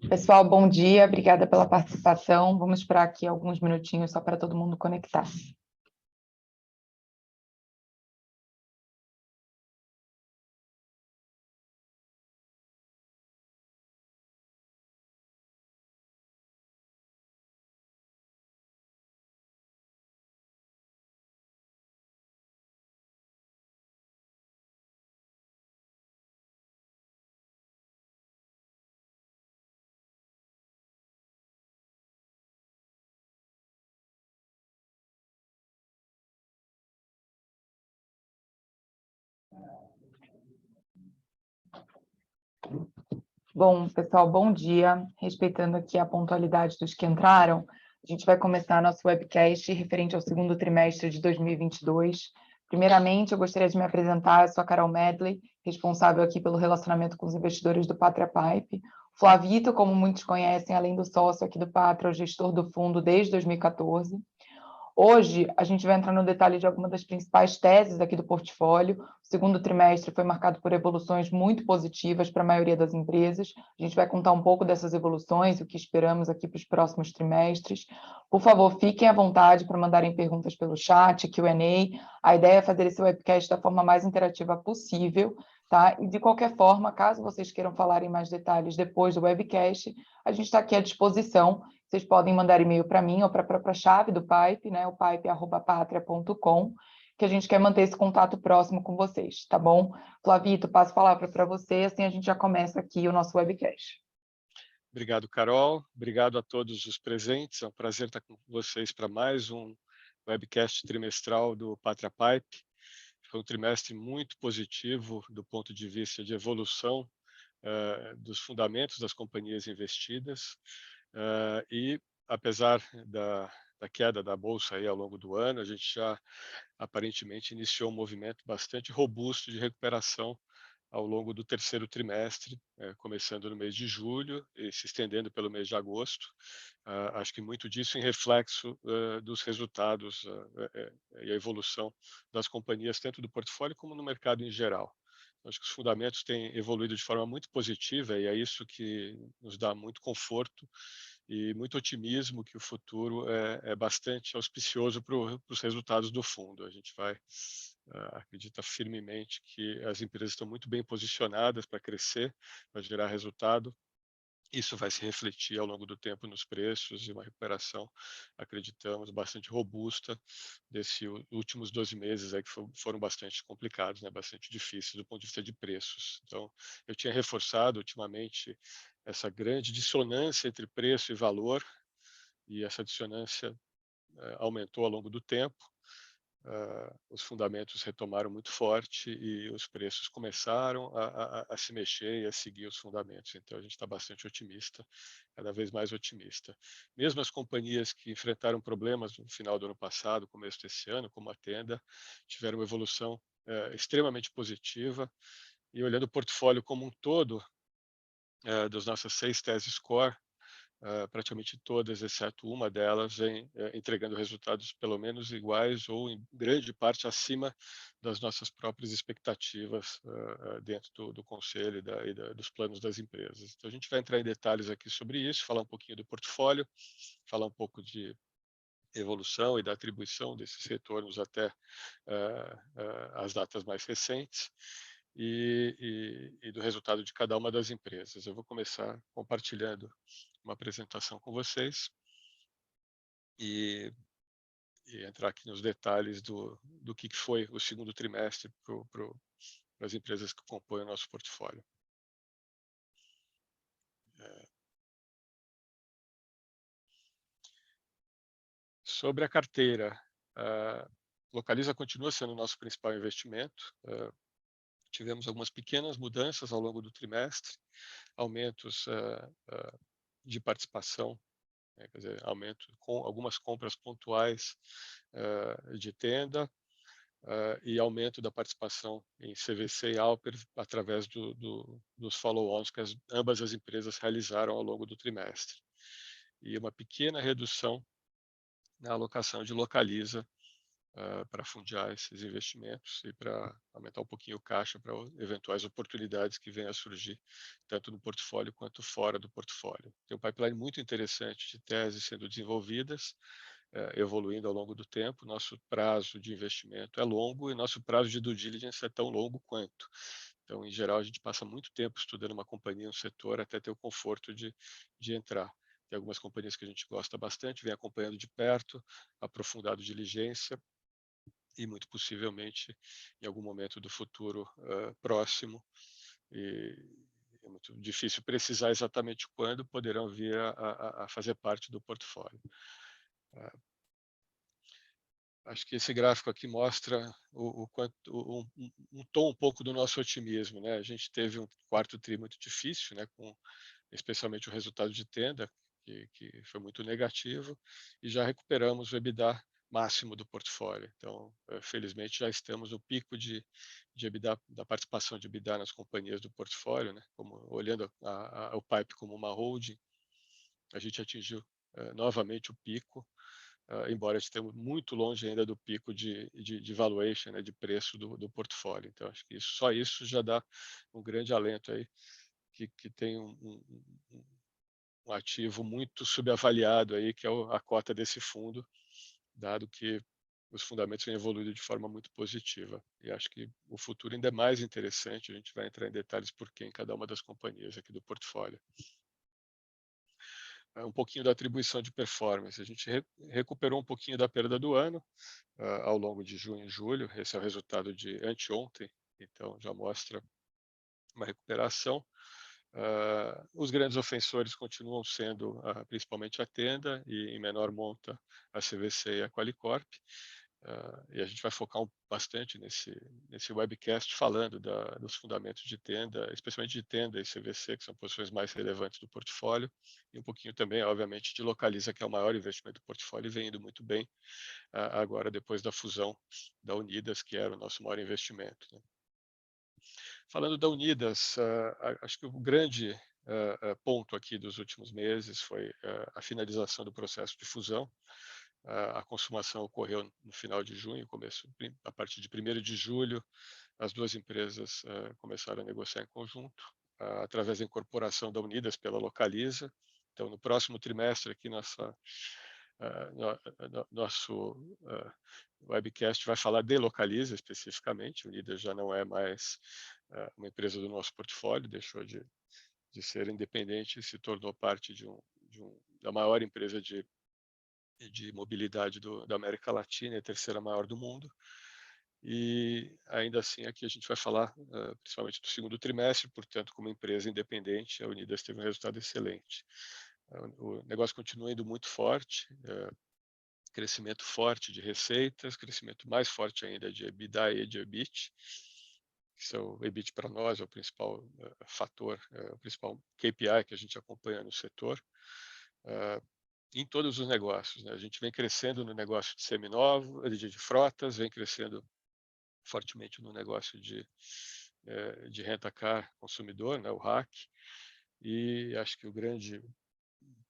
Pessoal, bom dia, obrigada pela participação. Vamos esperar aqui alguns minutinhos só para todo mundo conectar. Bom, pessoal, bom dia. Respeitando aqui a pontualidade dos que entraram, a gente vai começar nosso webcast referente ao segundo trimestre de 2022. Primeiramente, eu gostaria de me apresentar, eu sou a Carol Medley, responsável aqui pelo relacionamento com os investidores do Pátria Pipe. Flavito, como muitos conhecem, além do sócio aqui do Pátria, é o gestor do fundo desde 2014. Hoje, a gente vai entrar no detalhe de algumas das principais teses aqui do portfólio. O segundo trimestre foi marcado por evoluções muito positivas para a maioria das empresas. A gente vai contar um pouco dessas evoluções, o que esperamos aqui para os próximos trimestres. Por favor, fiquem à vontade para mandarem perguntas pelo chat, Q&A. A ideia é fazer esse webcast da forma mais interativa possível, tá? E, de qualquer forma, caso vocês queiram falar em mais detalhes depois do webcast, a gente está aqui à disposição. Vocês podem mandar e-mail para mim ou para a própria chave do Pipe, né? O pipe@patria.com, que a gente quer manter esse contato próximo com vocês, tá bom? Flavito, passo a palavra para você, assim a gente já começa aqui o nosso webcast. Obrigado, Carol. Obrigado a todos os presentes. É um prazer estar com vocês para mais um webcast trimestral do Pátria Pipe. Foi um trimestre muito positivo do ponto de vista de evolução dos fundamentos das companhias investidas. E, apesar da queda da Bolsa aí ao longo do ano, a gente já aparentemente iniciou um movimento bastante robusto de recuperação ao longo do terceiro trimestre, começando no mês de julho e se estendendo pelo mês de agosto. Acho que muito disso em reflexo dos resultados e a evolução das companhias, tanto do portfólio como no mercado em geral. Acho que os fundamentos têm evoluído de forma muito positiva e é isso que nos dá muito conforto e muito otimismo que o futuro é bastante auspicioso para os resultados do fundo. A gente acredita firmemente que as empresas estão muito bem posicionadas para crescer, para gerar resultado. Isso vai se refletir ao longo do tempo nos preços e uma recuperação, acreditamos, bastante robusta desses últimos 12 meses aí que foram bastante complicados, né? Bastante difíceis do ponto de vista de preços. Então, eu tinha reforçado ultimamente essa grande dissonância entre preço e valor, e essa dissonância aumentou ao longo do tempo. Os fundamentos retomaram muito forte e os preços começaram a se mexer e a seguir os fundamentos. Então, a gente está bastante otimista, cada vez mais otimista. Mesmo as companhias que enfrentaram problemas no final do ano passado, começo desse ano, como a Tenda, tiveram uma evolução extremamente positiva. E olhando o portfólio como um todo, das nossas 6 teses core, praticamente todas, exceto uma delas, vem entregando resultados pelo menos iguais ou em grande parte acima das nossas próprias expectativas dentro do conselho dos planos das empresas. Então, a gente vai entrar em detalhes aqui sobre isso, falar um pouquinho do portfólio, falar um pouco de evolução e da atribuição desses retornos até as datas mais recentes e do resultado de cada uma das empresas. Eu vou começar compartilhando uma apresentação com vocês e entrar aqui nos detalhes do que foi o segundo trimestre as empresas que compõem o nosso portfólio. Sobre a carteira, Localiza continua sendo o nosso principal investimento. Tivemos algumas pequenas mudanças ao longo do trimestre, aumentos de participação, quer dizer, aumento com algumas compras pontuais de Tenda, e aumento da participação em CVC e Alper através dos follow-ons que ambas as empresas realizaram ao longo do trimestre. E uma pequena redução na alocação de Localiza para fundiar esses investimentos e para aumentar um pouquinho o caixa para eventuais oportunidades que venham a surgir, tanto no portfólio quanto fora do portfólio. Tem um pipeline muito interessante de teses sendo desenvolvidas, evoluindo ao longo do tempo. Nosso prazo de investimento é longo e nosso prazo de due diligence é tão longo quanto. Então, em geral, a gente passa muito tempo estudando uma companhia, um setor, até ter o conforto de entrar. Tem algumas companhias que a gente gosta bastante, vem acompanhando de perto, aprofundado diligência, e muito possivelmente em algum momento do futuro próximo, e é muito difícil precisar exatamente quando, poderão vir a fazer parte do portfólio. Acho que esse gráfico aqui mostra um tom um pouco do nosso otimismo, né? A gente teve um quarto tri muito difícil, né? Com especialmente o resultado de Tenda, que foi muito negativo, e já recuperamos o EBITDA máximo do portfólio. Então, felizmente, já estamos no pico de EBITDA, da participação de EBITDA nas companhias do portfólio, né? Olhando o PIPE como uma holding, a gente atingiu novamente o pico, embora estejamos muito longe ainda do pico de valuation, né, de preço do portfólio. Então, acho que só isso já dá um grande alento aí, que tem um ativo muito subavaliado aí, que é a cota desse fundo, dado que os fundamentos têm evoluído de forma muito positiva. E acho que o futuro ainda é mais interessante, a gente vai entrar em detalhes por quê em cada uma das companhias aqui do portfólio. Um pouquinho da atribuição de performance. A gente recuperou um pouquinho da perda do ano ao longo de junho e julho. Esse é o resultado de anteontem, então já mostra uma recuperação. Os grandes ofensores continuam sendo principalmente a Tenda e, em menor monta, a CVC e a Qualicorp. E a gente vai focar bastante nesse webcast falando dos fundamentos de Tenda, especialmente de Tenda e CVC, que são posições mais relevantes do portfólio, e um pouquinho também, obviamente, de Localiza, que é o maior investimento do portfólio e vem indo muito bem agora depois da fusão da Unidas, que era o nosso maior investimento, né? Falando da Unidas, acho que o grande ponto aqui dos últimos meses foi a finalização do processo de fusão. A consumação ocorreu no final de junho, a partir de 1º de julho, as duas empresas começaram a negociar em conjunto, através da incorporação da Unidas pela Localiza. Então, no próximo trimestre, aqui nosso webcast vai falar de Localiza especificamente. Unidas já não é mais uma empresa do nosso portfólio, deixou de ser independente e se tornou parte da maior empresa de mobilidade da América Latina, e a terceira maior do mundo. E ainda assim aqui a gente vai falar principalmente do segundo trimestre, portanto, como empresa independente, a Unidas teve um resultado excelente. O negócio continua indo muito forte, crescimento forte de receitas, crescimento mais forte ainda de EBITDA e de EBIT, que são o EBIT para nós é o principal fator, o principal KPI que a gente acompanha no setor, em todos os negócios, né? A gente vem crescendo no negócio de seminovo, de frotas, vem crescendo fortemente no negócio de rent-a-car consumidor, né, o RAC, e acho que o grande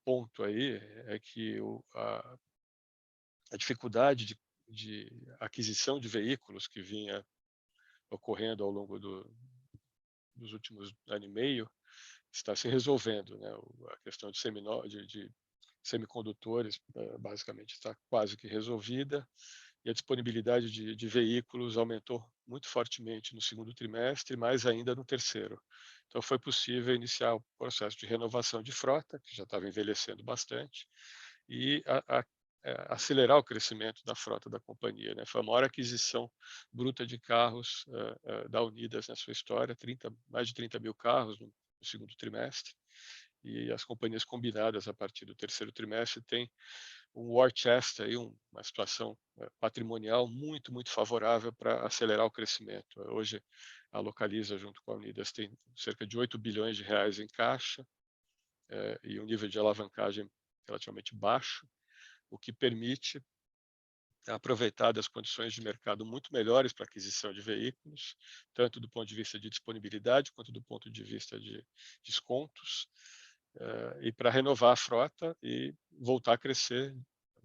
ponto aí é que a dificuldade de aquisição de veículos que vinha ocorrendo ao longo dos últimos ano e meio está se resolvendo, né? A questão de semicondutores basicamente está quase que resolvida, e a disponibilidade de veículos aumentou muito fortemente no segundo trimestre, mais ainda no terceiro. Então foi possível iniciar o processo de renovação de frota, que já estava envelhecendo bastante, e acelerar o crescimento da frota da companhia, né? Foi a maior aquisição bruta de carros da Unidas na sua história, mais de 30 mil carros no segundo trimestre, e as companhias combinadas a partir do terceiro trimestre têm um war chest, aí, uma situação patrimonial muito, muito favorável para acelerar o crescimento. Hoje, a Localiza, junto com a Unidas, tem cerca de 8 bilhões de reais em caixa e um nível de alavancagem relativamente baixo, o que permite aproveitar das condições de mercado muito melhores para aquisição de veículos, tanto do ponto de vista de disponibilidade, quanto do ponto de vista de descontos, e para renovar a frota e voltar a crescer,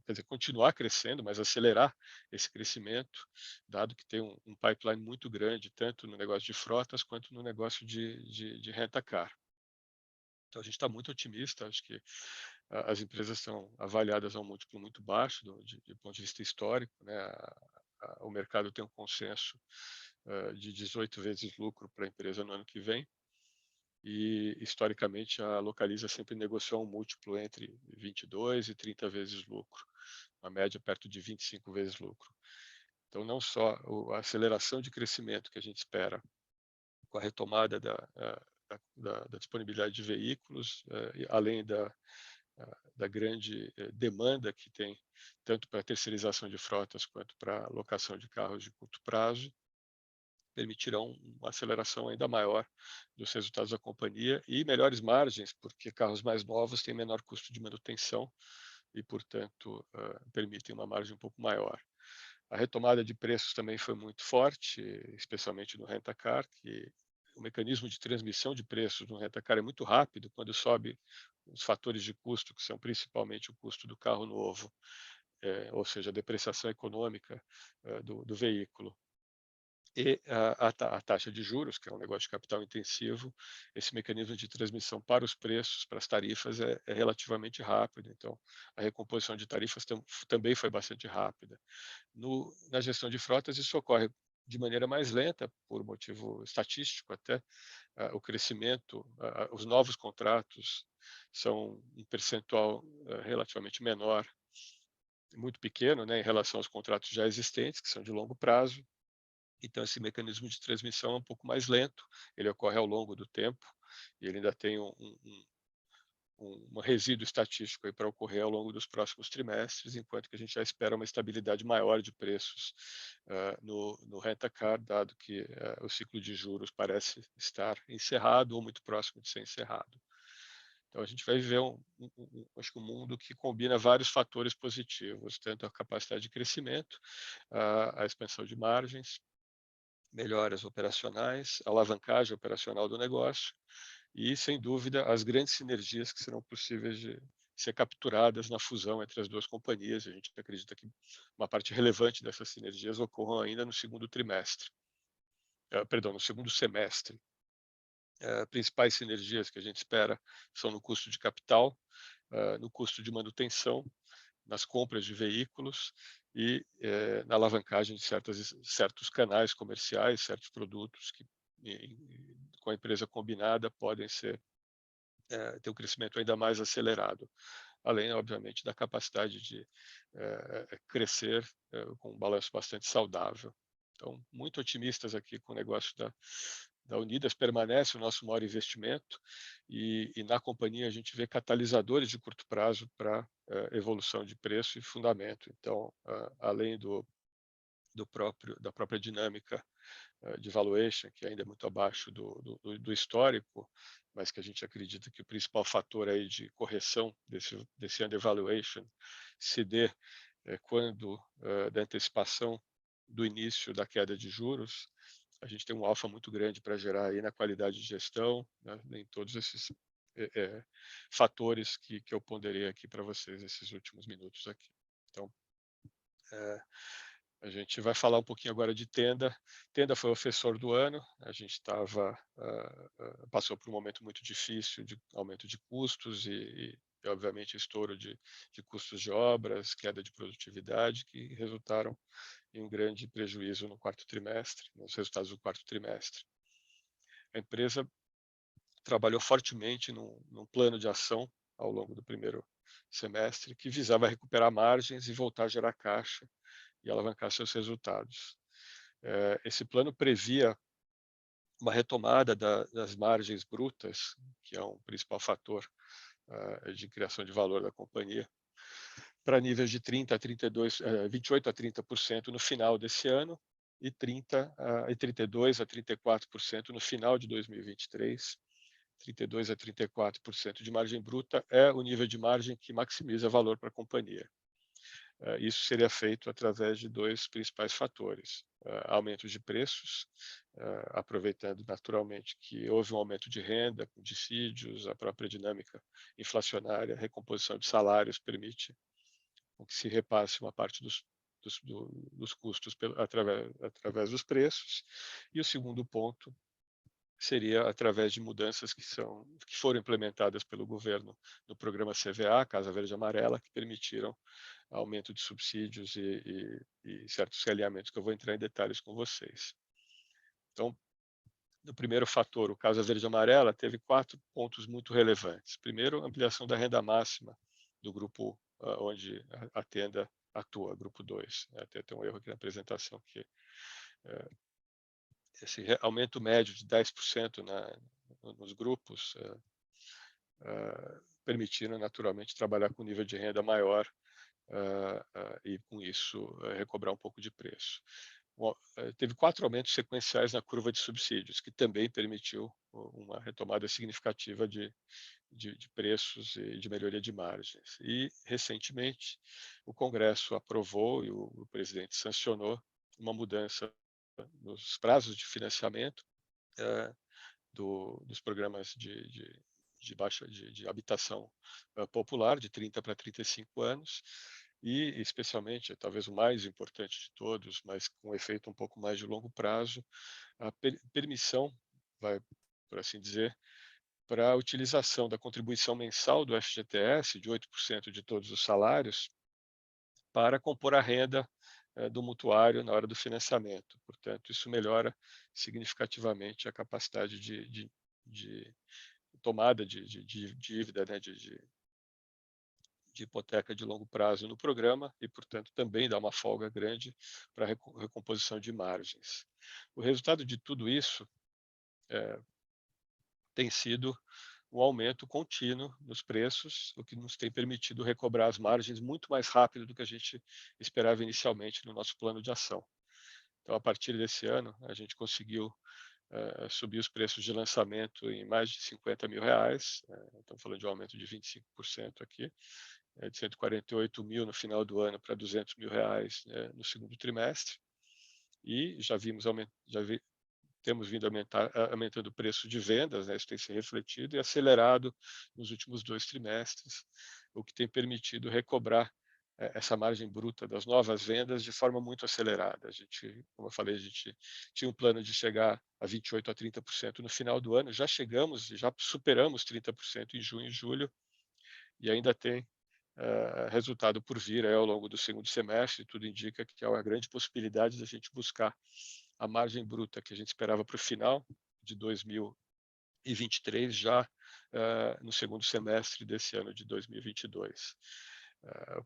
quer dizer, continuar crescendo, mas acelerar esse crescimento, dado que tem um pipeline muito grande, tanto no negócio de frotas, quanto no negócio de rent-a-car. Então, a gente está muito otimista, acho que as empresas são avaliadas a um múltiplo muito baixo, de ponto de vista histórico, né? O mercado tem um consenso de 18 vezes lucro para a empresa no ano que vem, e historicamente a Localiza sempre negociou um múltiplo entre 22 e 30 vezes lucro, uma média perto de 25 vezes lucro. Então, não só a aceleração de crescimento que a gente espera com a retomada da disponibilidade de veículos, além da grande demanda que tem, tanto para a terceirização de frotas quanto para a locação de carros de curto prazo, permitirão uma aceleração ainda maior dos resultados da companhia e melhores margens, porque carros mais novos têm menor custo de manutenção e, portanto, permitem uma margem um pouco maior. A retomada de preços também foi muito forte, especialmente no rent-a-car, que o mecanismo de transmissão de preços no rent-a-car é muito rápido. Quando sobe os fatores de custo, que são principalmente o custo do carro novo, ou seja, a depreciação econômica do veículo, e a taxa de juros, que é um negócio de capital intensivo, esse mecanismo de transmissão para os preços, para as tarifas, é relativamente rápido. Então, a recomposição de tarifas também foi bastante rápida. Na gestão de frotas, isso ocorre de maneira mais lenta, por motivo estatístico até. O crescimento, os novos contratos são um percentual relativamente menor, muito pequeno, né, em relação aos contratos já existentes, que são de longo prazo. Então, esse mecanismo de transmissão é um pouco mais lento, ele ocorre ao longo do tempo, e ele ainda tem um resíduo estatístico para ocorrer ao longo dos próximos trimestres, enquanto que a gente já espera uma estabilidade maior de preços no rent-a-car, dado que o ciclo de juros parece estar encerrado ou muito próximo de ser encerrado. Então, a gente vai viver acho que um mundo que combina vários fatores positivos, tanto a capacidade de crescimento, a expansão de margens, melhoras operacionais, alavancagem operacional do negócio e, sem dúvida, as grandes sinergias que serão possíveis de ser capturadas na fusão entre as duas companhias. A gente acredita que uma parte relevante dessas sinergias ocorram ainda no segundo trimestre, perdão, no segundo semestre. Principais sinergias que a gente espera são no custo de capital, no custo de manutenção, nas compras de veículos e na alavancagem de certos canais comerciais, certos produtos que, com a empresa combinada, podem ter um crescimento ainda mais acelerado, além, obviamente, da capacidade de crescer com um balanço bastante saudável. Então, muito otimistas aqui com o negócio da Unidas, permanece o nosso maior investimento e na companhia a gente vê catalisadores de curto prazo para evolução de preço e fundamento. Então, além da própria dinâmica de valuation, que ainda é muito abaixo do histórico, mas que a gente acredita que o principal fator aí de correção desse undervaluation se dê quando da antecipação do início da queda de juros. A gente tem um alfa muito grande para gerar aí na qualidade de gestão, né, em todos esses fatores que eu ponderei aqui para vocês nesses últimos minutos aqui. Então, a gente vai falar um pouquinho agora de Tenda. Tenda foi o ofensor do ano. A gente passou por um momento muito difícil de aumento de custos e obviamente, estouro de custos de obras, queda de produtividade, que resultaram em um grande prejuízo no quarto trimestre, nos resultados do quarto trimestre. A empresa trabalhou fortemente num plano de ação ao longo do primeiro semestre, que visava recuperar margens e voltar a gerar caixa e alavancar seus resultados. Esse plano previa uma retomada das margens brutas, que é um principal fator de criação de valor da companhia, para níveis de 28 a 30% no final desse ano e 32 a 34% no final de 2023. 32 a 34% de margem bruta é o nível de margem que maximiza valor para a companhia. Isso seria feito através de dois principais fatores: aumento de preços, aproveitando naturalmente que houve um aumento de renda, com dissídios, a própria dinâmica inflacionária, recomposição de salários permite que se repasse uma parte dos custos através dos preços. E o segundo ponto seria através de mudanças que foram implementadas pelo governo no programa CVA, Casa Verde e Amarela, que permitiram aumento de subsídios e certos realinhamentos que eu vou entrar em detalhes com vocês. Então, no primeiro fator, o Casa Verde e Amarela, teve 4 pontos muito relevantes. Primeiro, ampliação da renda máxima do grupo onde a Tenda atua, grupo 2. Até tem um erro aqui na apresentação, que esse aumento médio de 10% nos grupos permitiram naturalmente trabalhar com nível de renda maior e com isso recobrar um pouco de preço. Teve 4 aumentos sequenciais na curva de subsídios, que também permitiu uma retomada significativa de preços e de melhoria de margens. E, recentemente, o Congresso aprovou e o presidente sancionou uma mudança nos prazos de financiamento dos programas de habitação popular, de 30 para 35 anos, e especialmente, talvez o mais importante de todos, mas com efeito um pouco mais de longo prazo, a permissão, por assim dizer, para a utilização da contribuição mensal do FGTS, de 8% de todos os salários, para compor a renda do mutuário na hora do financiamento. Portanto, isso melhora significativamente a capacidade de tomada de dívida, né, de hipoteca de longo prazo no programa e, portanto, também dá uma folga grande para a recomposição de margens. O resultado de tudo isso tem sido um aumento contínuo nos preços, o que nos tem permitido recobrar as margens muito mais rápido do que a gente esperava inicialmente no nosso plano de ação. Então, a partir desse ano, a gente conseguiu subir os preços de lançamento em mais de R$50 mil. Estamos falando de um aumento de 25% aqui, de 148 mil no final do ano para R$200 mil no segundo trimestre. E temos vindo aumentando o preço de vendas, né? Isso tem se refletido e acelerado nos últimos 2 trimestres, o que tem permitido recobrar essa margem bruta das novas vendas de forma muito acelerada. A gente, como eu falei, a gente tinha um plano de chegar a 28 a 30% no final do ano, já chegamos, já superamos 30% em junho e julho, e ainda tem resultado por vir ao longo do segundo semestre. Tudo indica que há uma grande possibilidade de a gente buscar a margem bruta que a gente esperava para o final de 2023, já no segundo semestre desse ano de 2022.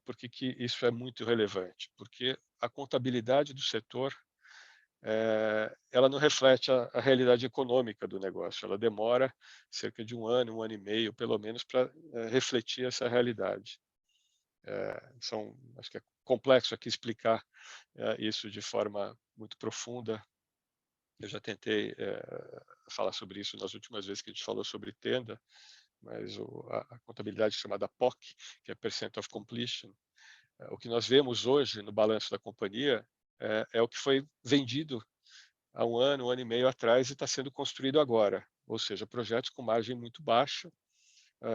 Por que isso é muito relevante? Porque a contabilidade do setor ela não reflete a realidade econômica do negócio, ela demora cerca de um ano e meio, pelo menos, para refletir essa realidade. Acho que é complexo aqui explicar isso de forma muito profunda. Eu já tentei falar sobre isso nas últimas vezes que a gente falou sobre Tenda, mas a contabilidade chamada POC, que é Percent of Completion, o que nós vemos hoje no balanço da companhia é o que foi vendido há um ano e meio atrás e está sendo construído agora, ou seja, projetos com margem muito baixa,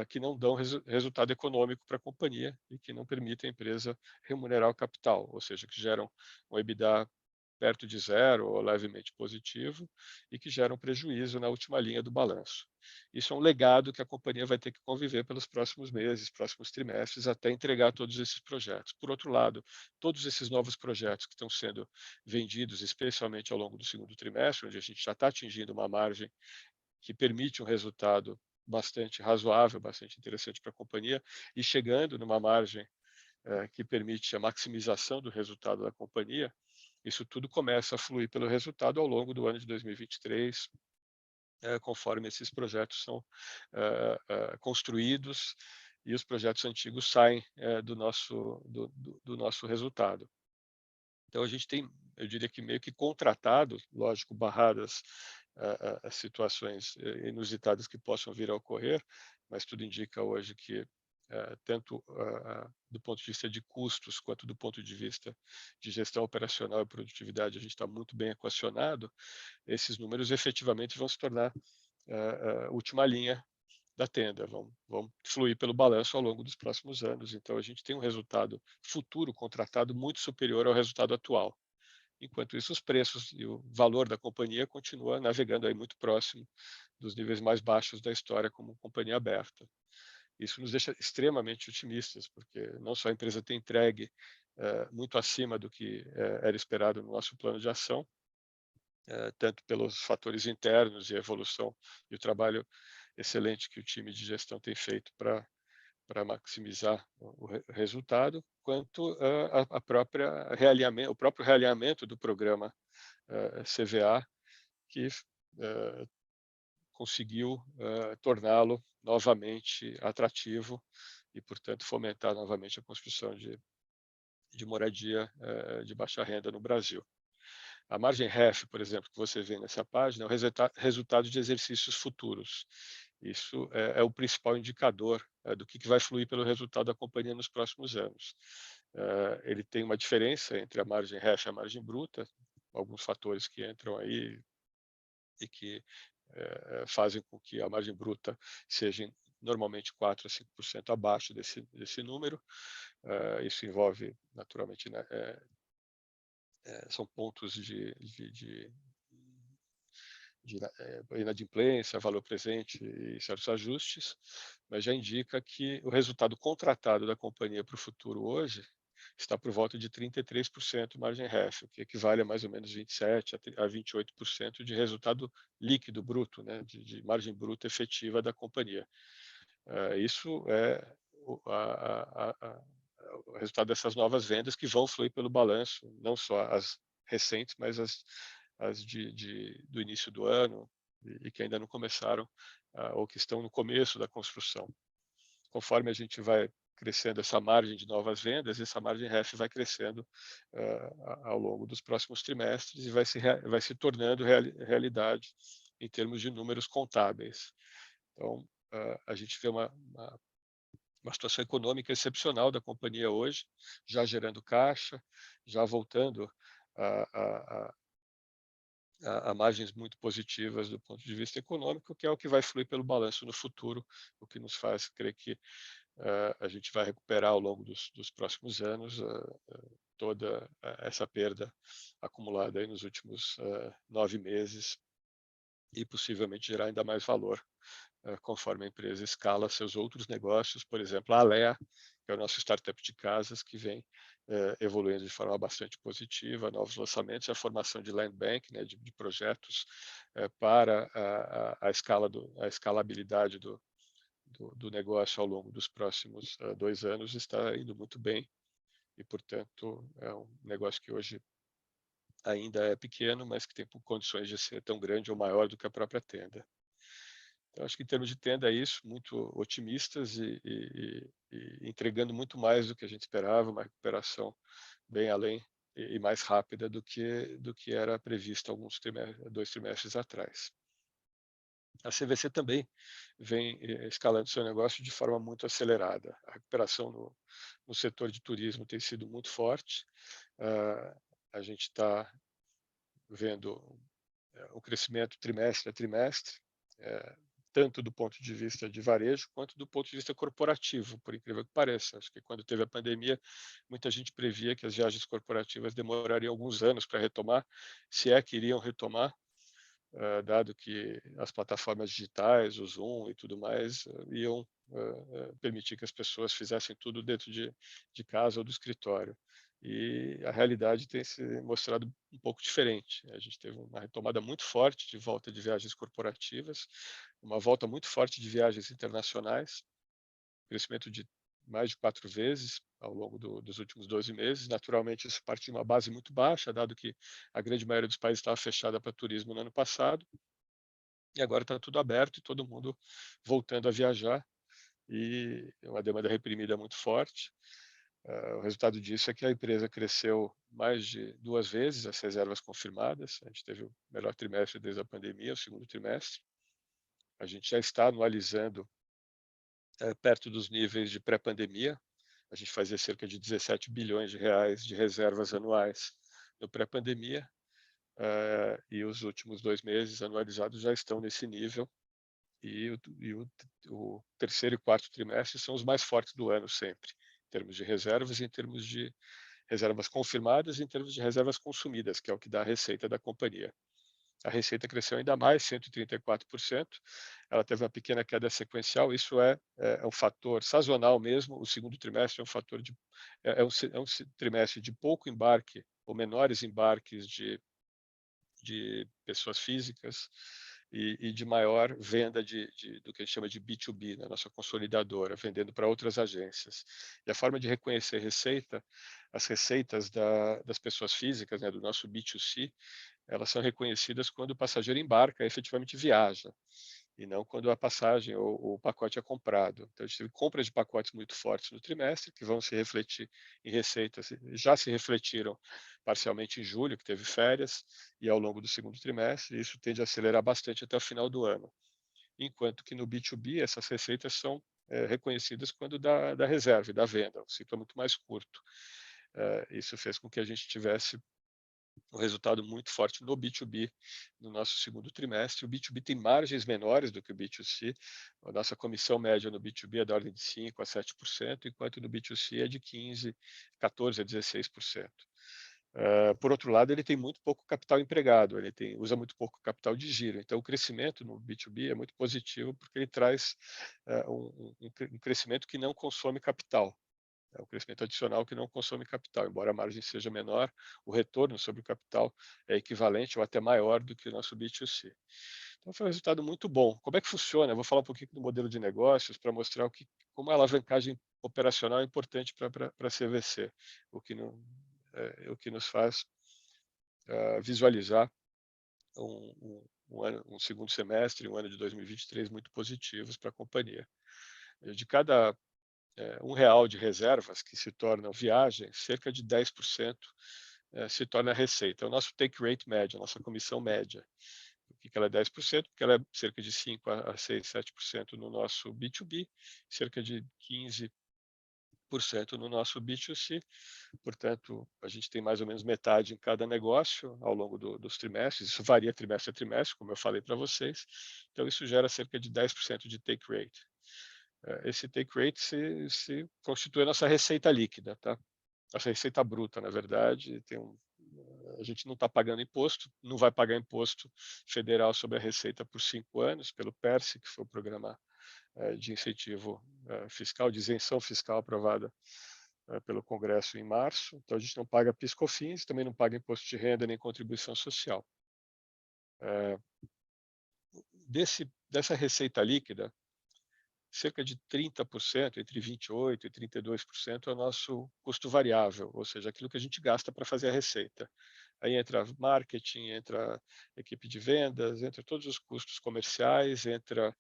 que não dão resultado econômico para a companhia e que não permitem a empresa remunerar o capital, ou seja, que geram um EBITDA perto de zero ou levemente positivo e que geram prejuízo na última linha do balanço. Isso é um legado que a companhia vai ter que conviver pelos próximos meses, próximos trimestres, até entregar todos esses projetos. Por outro lado, todos esses novos projetos que estão sendo vendidos, especialmente ao longo do segundo trimestre, onde a gente já está atingindo uma margem que permite um resultado bastante razoável, bastante interessante para a companhia, e chegando numa margem que permite a maximização do resultado da companhia, isso tudo começa a fluir pelo resultado ao longo do ano de 2023, conforme esses projetos são construídos e os projetos antigos saem do nosso resultado. Então, a gente tem, eu diria que meio que contratado, lógico, barradas as situações inusitadas que possam vir a ocorrer, mas tudo indica hoje que, tanto do ponto de vista de custos, quanto do ponto de vista de gestão operacional e produtividade, a gente está muito bem equacionado. Esses números efetivamente vão se tornar última linha da tenda, vão fluir pelo balanço ao longo dos próximos anos. Então, a gente tem um resultado futuro contratado muito superior ao resultado atual. Enquanto isso, os preços e o valor da companhia continua navegando aí muito próximo dos níveis mais baixos da história como companhia aberta. Isso nos deixa extremamente otimistas, porque não só a empresa tem entregue muito acima do que era esperado no nosso plano de ação, tanto pelos fatores internos e a evolução e o trabalho excelente que o time de gestão tem feito para maximizar o resultado, quanto a própria o próprio realinhamento do programa CVA, que conseguiu torná-lo novamente atrativo e, portanto, fomentar novamente a construção de moradia de baixa renda no Brasil. A margem REF, por exemplo, que você vê nessa página, é o resultado de exercícios futuros. Isso é o principal indicador do que vai fluir pelo resultado da companhia nos próximos anos. Ele tem uma diferença entre a margem REF e a margem bruta, alguns fatores que entram aí e que fazem com que a margem bruta seja normalmente 4 a 5% abaixo desse número. Isso envolve, naturalmente, né, são pontos de inadimplência, valor presente e certos ajustes, mas já indica que o resultado contratado da companhia para o futuro hoje está por volta de 33% margem REF, o que equivale a mais ou menos 27% a 28% de resultado líquido bruto, né, de margem bruta efetiva da companhia. Isso é o resultado dessas novas vendas que vão fluir pelo balanço, não só as recentes, mas as do início do ano e que ainda não começaram ou que estão no começo da construção. Conforme a gente vai crescendo essa margem de novas vendas, essa margem REF vai crescendo ao longo dos próximos trimestres e vai se tornando realidade em termos de números contábeis. Então, a gente vê uma situação econômica excepcional da companhia hoje, já gerando caixa, já voltando a margens muito positivas do ponto de vista econômico, que é o que vai fluir pelo balanço no futuro, o que nos faz crer que a gente vai recuperar ao longo dos próximos anos toda essa perda acumulada aí nos últimos 9 meses e possivelmente gerar ainda mais valor conforme a empresa escala seus outros negócios, por exemplo, a Alea, que é o nosso startup de casas, que vem evoluindo de forma bastante positiva, novos lançamentos, a formação de land bank, né, de projetos para a escalabilidade do negócio ao longo dos próximos 2 anos está indo muito bem e, portanto, é um negócio que hoje ainda é pequeno, mas que tem condições de ser tão grande ou maior do que a própria tenda. Então, acho que em termos de tenda é isso, muito otimistas e entregando muito mais do que a gente esperava, uma recuperação bem além e mais rápida do que era previsto alguns 2 trimestres atrás. A CVC também vem escalando seu negócio de forma muito acelerada. A recuperação no setor de turismo tem sido muito forte. A gente está vendo um crescimento trimestre a trimestre, tanto do ponto de vista de varejo quanto do ponto de vista corporativo, por incrível que pareça. Acho que quando teve a pandemia, muita gente previa que as viagens corporativas demorariam alguns anos para retomar, se é que iriam retomar, dado que as plataformas digitais, o Zoom e tudo mais, iam permitir que as pessoas fizessem tudo dentro de casa ou do escritório. e a realidade tem se mostrado um pouco diferente. A gente teve uma retomada muito forte de volta de viagens corporativas, uma volta muito forte de viagens internacionais, crescimento de mais de 4 vezes ao longo dos últimos 12 meses. Naturalmente, isso parte de uma base muito baixa, dado que a grande maioria dos países estava fechada para turismo no ano passado, e agora está tudo aberto e todo mundo voltando a viajar, e uma demanda reprimida muito forte. O resultado disso é que a empresa cresceu mais de 2 vezes as reservas confirmadas. A gente teve o melhor trimestre desde a pandemia, o segundo trimestre. A gente já está anualizando perto dos níveis de pré-pandemia. A gente fazia cerca de 17 bilhões de reais de reservas anuais no pré-pandemia, e os últimos 2 meses anualizados já estão nesse nível, e o terceiro e quarto trimestre são os mais fortes do ano sempre, em termos de reservas, em termos de reservas confirmadas, em termos de reservas consumidas, que é o que dá a receita da companhia. A receita cresceu ainda mais, 134%. Ela teve uma pequena queda sequencial. Isso é um fator sazonal mesmo. O segundo trimestre é um fator é um trimestre de pouco embarque ou menores embarques de pessoas físicas e de maior venda do que a gente chama de B2B, na nossa consolidadora, vendendo para outras agências. E a forma de reconhecer receita, as receitas das pessoas físicas, né, do nosso B2C, elas são reconhecidas quando o passageiro embarca e efetivamente viaja, e não quando a passagem ou o pacote é comprado. Então, a gente teve compras de pacotes muito fortes no trimestre, que vão se refletir em receitas, já se refletiram parcialmente em julho, que teve férias, e ao longo do segundo trimestre, isso tende a acelerar bastante até o final do ano. Enquanto que no B2B, essas receitas são reconhecidas quando da reserva e da venda, um ciclo muito mais curto. Isso fez com que a gente tivesse um resultado muito forte no B2B no nosso segundo trimestre. O B2B tem margens menores do que o B2C. A nossa comissão média no B2B é da ordem de 5% a 7%, enquanto no B2C é de 15%, 14% a 16%. Por outro lado, ele tem muito pouco capital empregado, usa muito pouco capital de giro. Então, o crescimento no B2B é muito positivo porque ele traz um crescimento que não consome capital. É um crescimento adicional que não consome capital. Embora a margem seja menor, o retorno sobre o capital é equivalente ou até maior do que o nosso B2C. Então, foi um resultado muito bom. Como é que funciona? Eu vou falar um pouquinho do modelo de negócios para mostrar como a alavancagem operacional é importante para a CVC, o que nos faz visualizar um segundo semestre, um ano de 2023 muito positivos para a companhia. De cada R$ 1 de reservas que se tornam viagem, cerca de 10% se torna receita. É o nosso take rate médio, a nossa comissão média. Por que ela é 10%? Porque ela é cerca de 5 a 6, 7% no nosso B2B, cerca de 15% no nosso B2C. Portanto, a gente tem mais ou menos metade em cada negócio ao longo dos trimestres. Isso varia trimestre a trimestre, como eu falei para vocês. Então, isso gera cerca de 10% de take rate. Esse take rate se constitui a nossa receita líquida, tá? Nossa receita bruta, na verdade. A gente não está pagando imposto, não vai pagar imposto federal sobre a receita por 5 anos, pelo PERSE, que foi o programa de incentivo fiscal, de isenção fiscal aprovada pelo Congresso em março. Então, a gente não paga PIS/COFINS, também não paga imposto de renda nem contribuição social. Dessa receita líquida, cerca de 30%, entre 28% e 32% é o nosso custo variável, ou seja, aquilo que a gente gasta para fazer a receita. Aí entra marketing, entra equipe de vendas, entra todos os custos comerciais, entra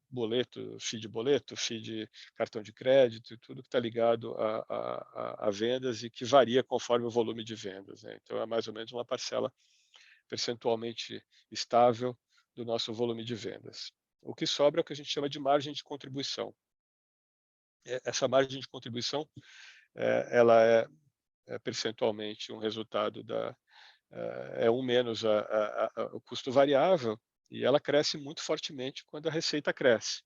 boleto, FII de cartão de crédito, e tudo que está ligado a vendas e que varia conforme o volume de vendas, né? Então, é mais ou menos uma parcela percentualmente estável do nosso volume de vendas. O que sobra é o que a gente chama de margem de contribuição. Essa margem de contribuição, ela é percentualmente um resultado é um menos o custo variável, e ela cresce muito fortemente quando a receita cresce.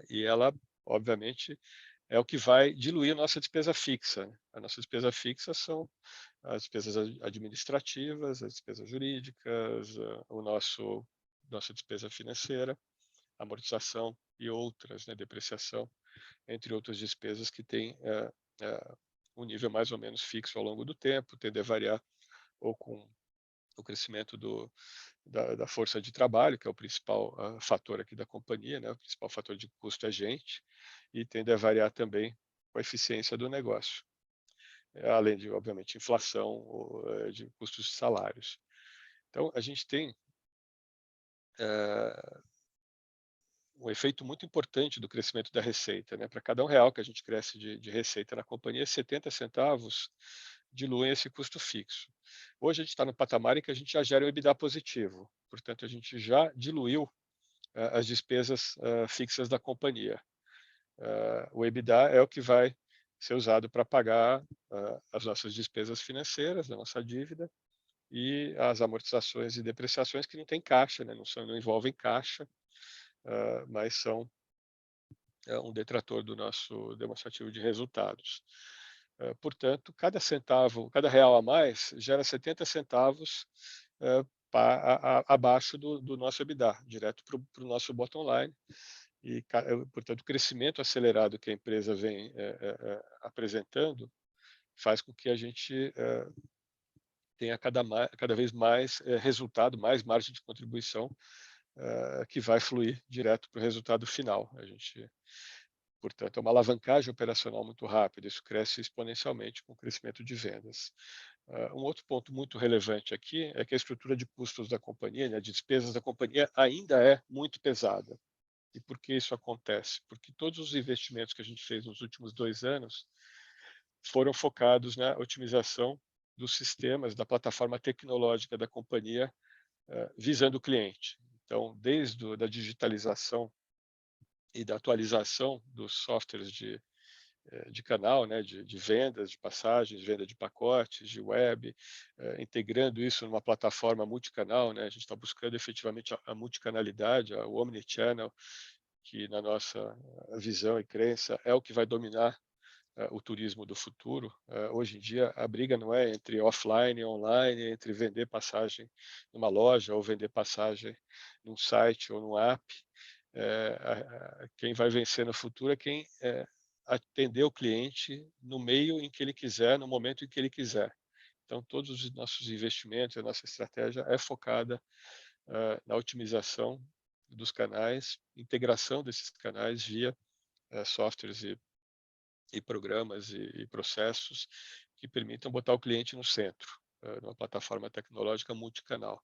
E ela, obviamente, é o que vai diluir a nossa despesa fixa. A nossa despesa fixa são as despesas administrativas, as despesas jurídicas, nossa despesa financeira, amortização e outras, né, depreciação, entre outras despesas que têm um nível mais ou menos fixo ao longo do tempo, tende a variar ou com o crescimento da força de trabalho, que é o principal fator aqui da companhia, né? O principal fator de custo é gente, e tende a variar também com a eficiência do negócio, além de, obviamente, inflação de custos de salários. Então, a gente tem um efeito muito importante do crescimento da receita, né? Para cada R$ 1 que a gente cresce de receita na companhia, 70 centavos diluem esse custo fixo. Hoje a gente está no patamar em que a gente já gera um EBITDA positivo, portanto a gente já diluiu as despesas fixas da companhia. O EBITDA é o que vai ser usado para pagar as nossas despesas financeiras, a nossa dívida, e as amortizações e depreciações que não tem caixa, né? Não envolvem caixa, mas são um detrator do nosso demonstrativo de resultados. Portanto, cada centavo, cada real a mais gera 70 centavos abaixo do nosso EBITDA, direto para o nosso bottom line. E, portanto, o crescimento acelerado que a empresa vem apresentando faz com que a gente tenha cada vez mais resultado, mais margem de contribuição que vai fluir direto para o resultado final. Portanto, é uma alavancagem operacional muito rápida, isso cresce exponencialmente com o crescimento de vendas. Um outro ponto muito relevante aqui é que a estrutura de custos da companhia, né, de despesas da companhia, ainda é muito pesada. E por que isso acontece? Porque todos os investimentos que a gente fez nos últimos 2 anos foram focados na otimização dos sistemas, da plataforma tecnológica da companhia, visando o cliente. Então, desde a digitalização e da atualização dos softwares de canal, né, de vendas, de passagens, venda de pacotes, de web, integrando isso numa plataforma multicanal, né, a gente está buscando efetivamente a multicanalidade, o omnichannel, que na nossa visão e crença é o que vai dominar o turismo do futuro. Hoje em dia, a briga não é entre offline e online, entre vender passagem numa loja ou vender passagem num site ou num app. Quem vai vencer no futuro é quem atender o cliente no meio em que ele quiser, no momento em que ele quiser. Então, todos os nossos investimentos, a nossa estratégia é focada na otimização dos canais, integração desses canais via softwares e programas e processos que permitam botar o cliente no centro, numa plataforma tecnológica multicanal.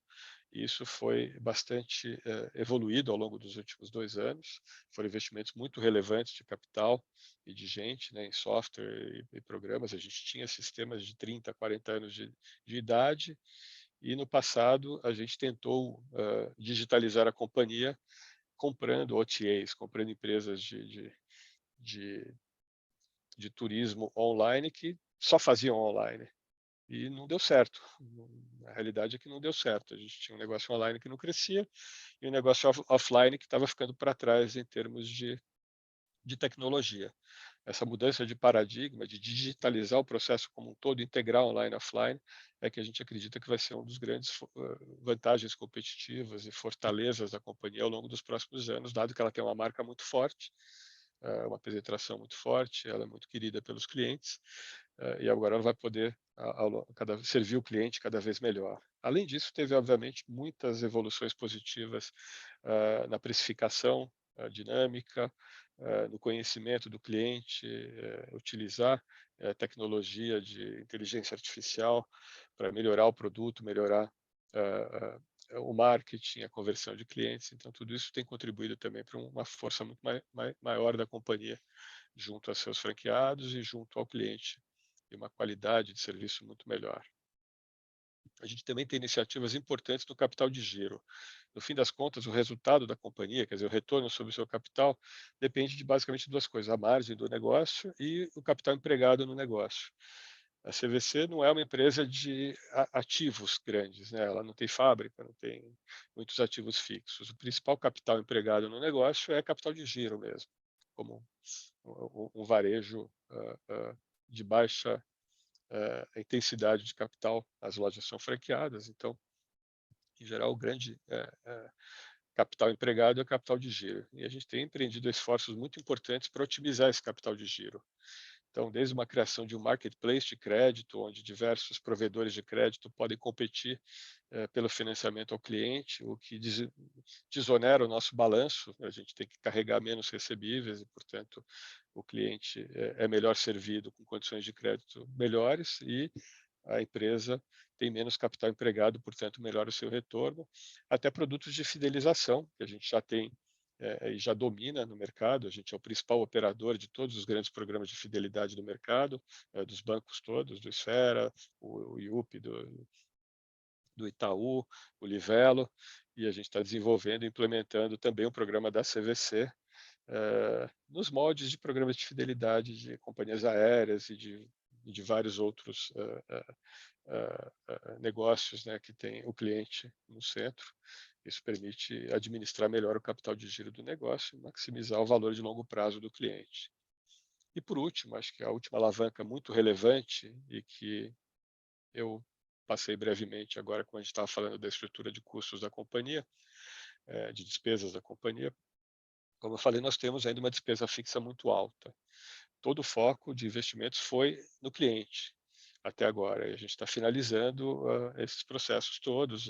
Isso foi bastante evoluído ao longo dos últimos 2 anos. Foram investimentos muito relevantes de capital e de gente, né, em software e programas. A gente tinha sistemas de 30, 40 anos de idade e no passado a gente tentou digitalizar a companhia comprando OTAs, comprando empresas de turismo online que só faziam online. E não deu certo. A realidade é que não deu certo. A gente tinha um negócio online que não crescia e um negócio offline que estava ficando para trás em termos de tecnologia. Essa mudança de paradigma, de digitalizar o processo como um todo, integrar online e offline, é que a gente acredita que vai ser uma das grandes vantagens competitivas e fortalezas da companhia ao longo dos próximos anos, dado que ela tem uma marca muito forte, uma penetração muito forte, ela é muito querida pelos clientes, e agora ela vai poder servir o cliente cada vez melhor. Além disso, teve, obviamente, muitas evoluções positivas na precificação dinâmica, no conhecimento do cliente, utilizar tecnologia de inteligência artificial para melhorar o produto, melhorar o marketing, a conversão de clientes. Então, tudo isso tem contribuído também para uma força muito maior da companhia junto a seus franqueados e junto ao cliente, e uma qualidade de serviço muito melhor. A gente também tem iniciativas importantes no capital de giro. No fim das contas, o resultado da companhia, quer dizer, o retorno sobre o seu capital, depende de basicamente 2 coisas: a margem do negócio e o capital empregado no negócio. A CVC não é uma empresa de ativos grandes, né? Ela não tem fábrica, não tem muitos ativos fixos. O principal capital empregado no negócio é capital de giro mesmo, como um varejo de baixa intensidade de capital. As lojas são franqueadas, então, em geral, o grande capital empregado é o capital de giro. E a gente tem empreendido esforços muito importantes para otimizar esse capital de giro. Então, desde uma criação de um marketplace de crédito, onde diversos provedores de crédito podem competir pelo financiamento ao cliente, o que desonera o nosso balanço, a gente tem que carregar menos recebíveis e, portanto, o cliente é melhor servido com condições de crédito melhores e a empresa tem menos capital empregado, portanto, melhora o seu retorno, até produtos de fidelização, que a gente já tem e já domina no mercado. A gente é o principal operador de todos os grandes programas de fidelidade do mercado, dos bancos todos, do Esfera, o IUP, do Itaú, o Livelo, e a gente está desenvolvendo e implementando também o programa da CVC, nos moldes de programas de fidelidade de companhias aéreas e de vários outros negócios, né, que tem o cliente no centro. Isso permite administrar melhor o capital de giro do negócio e maximizar o valor de longo prazo do cliente. E por último, acho que a última alavanca muito relevante e que eu passei brevemente agora quando a gente estava falando da estrutura de custos da companhia, de despesas da companhia, como eu falei, nós temos ainda uma despesa fixa muito alta. Todo o foco de investimentos foi no cliente até agora. E a gente está finalizando esses processos todos.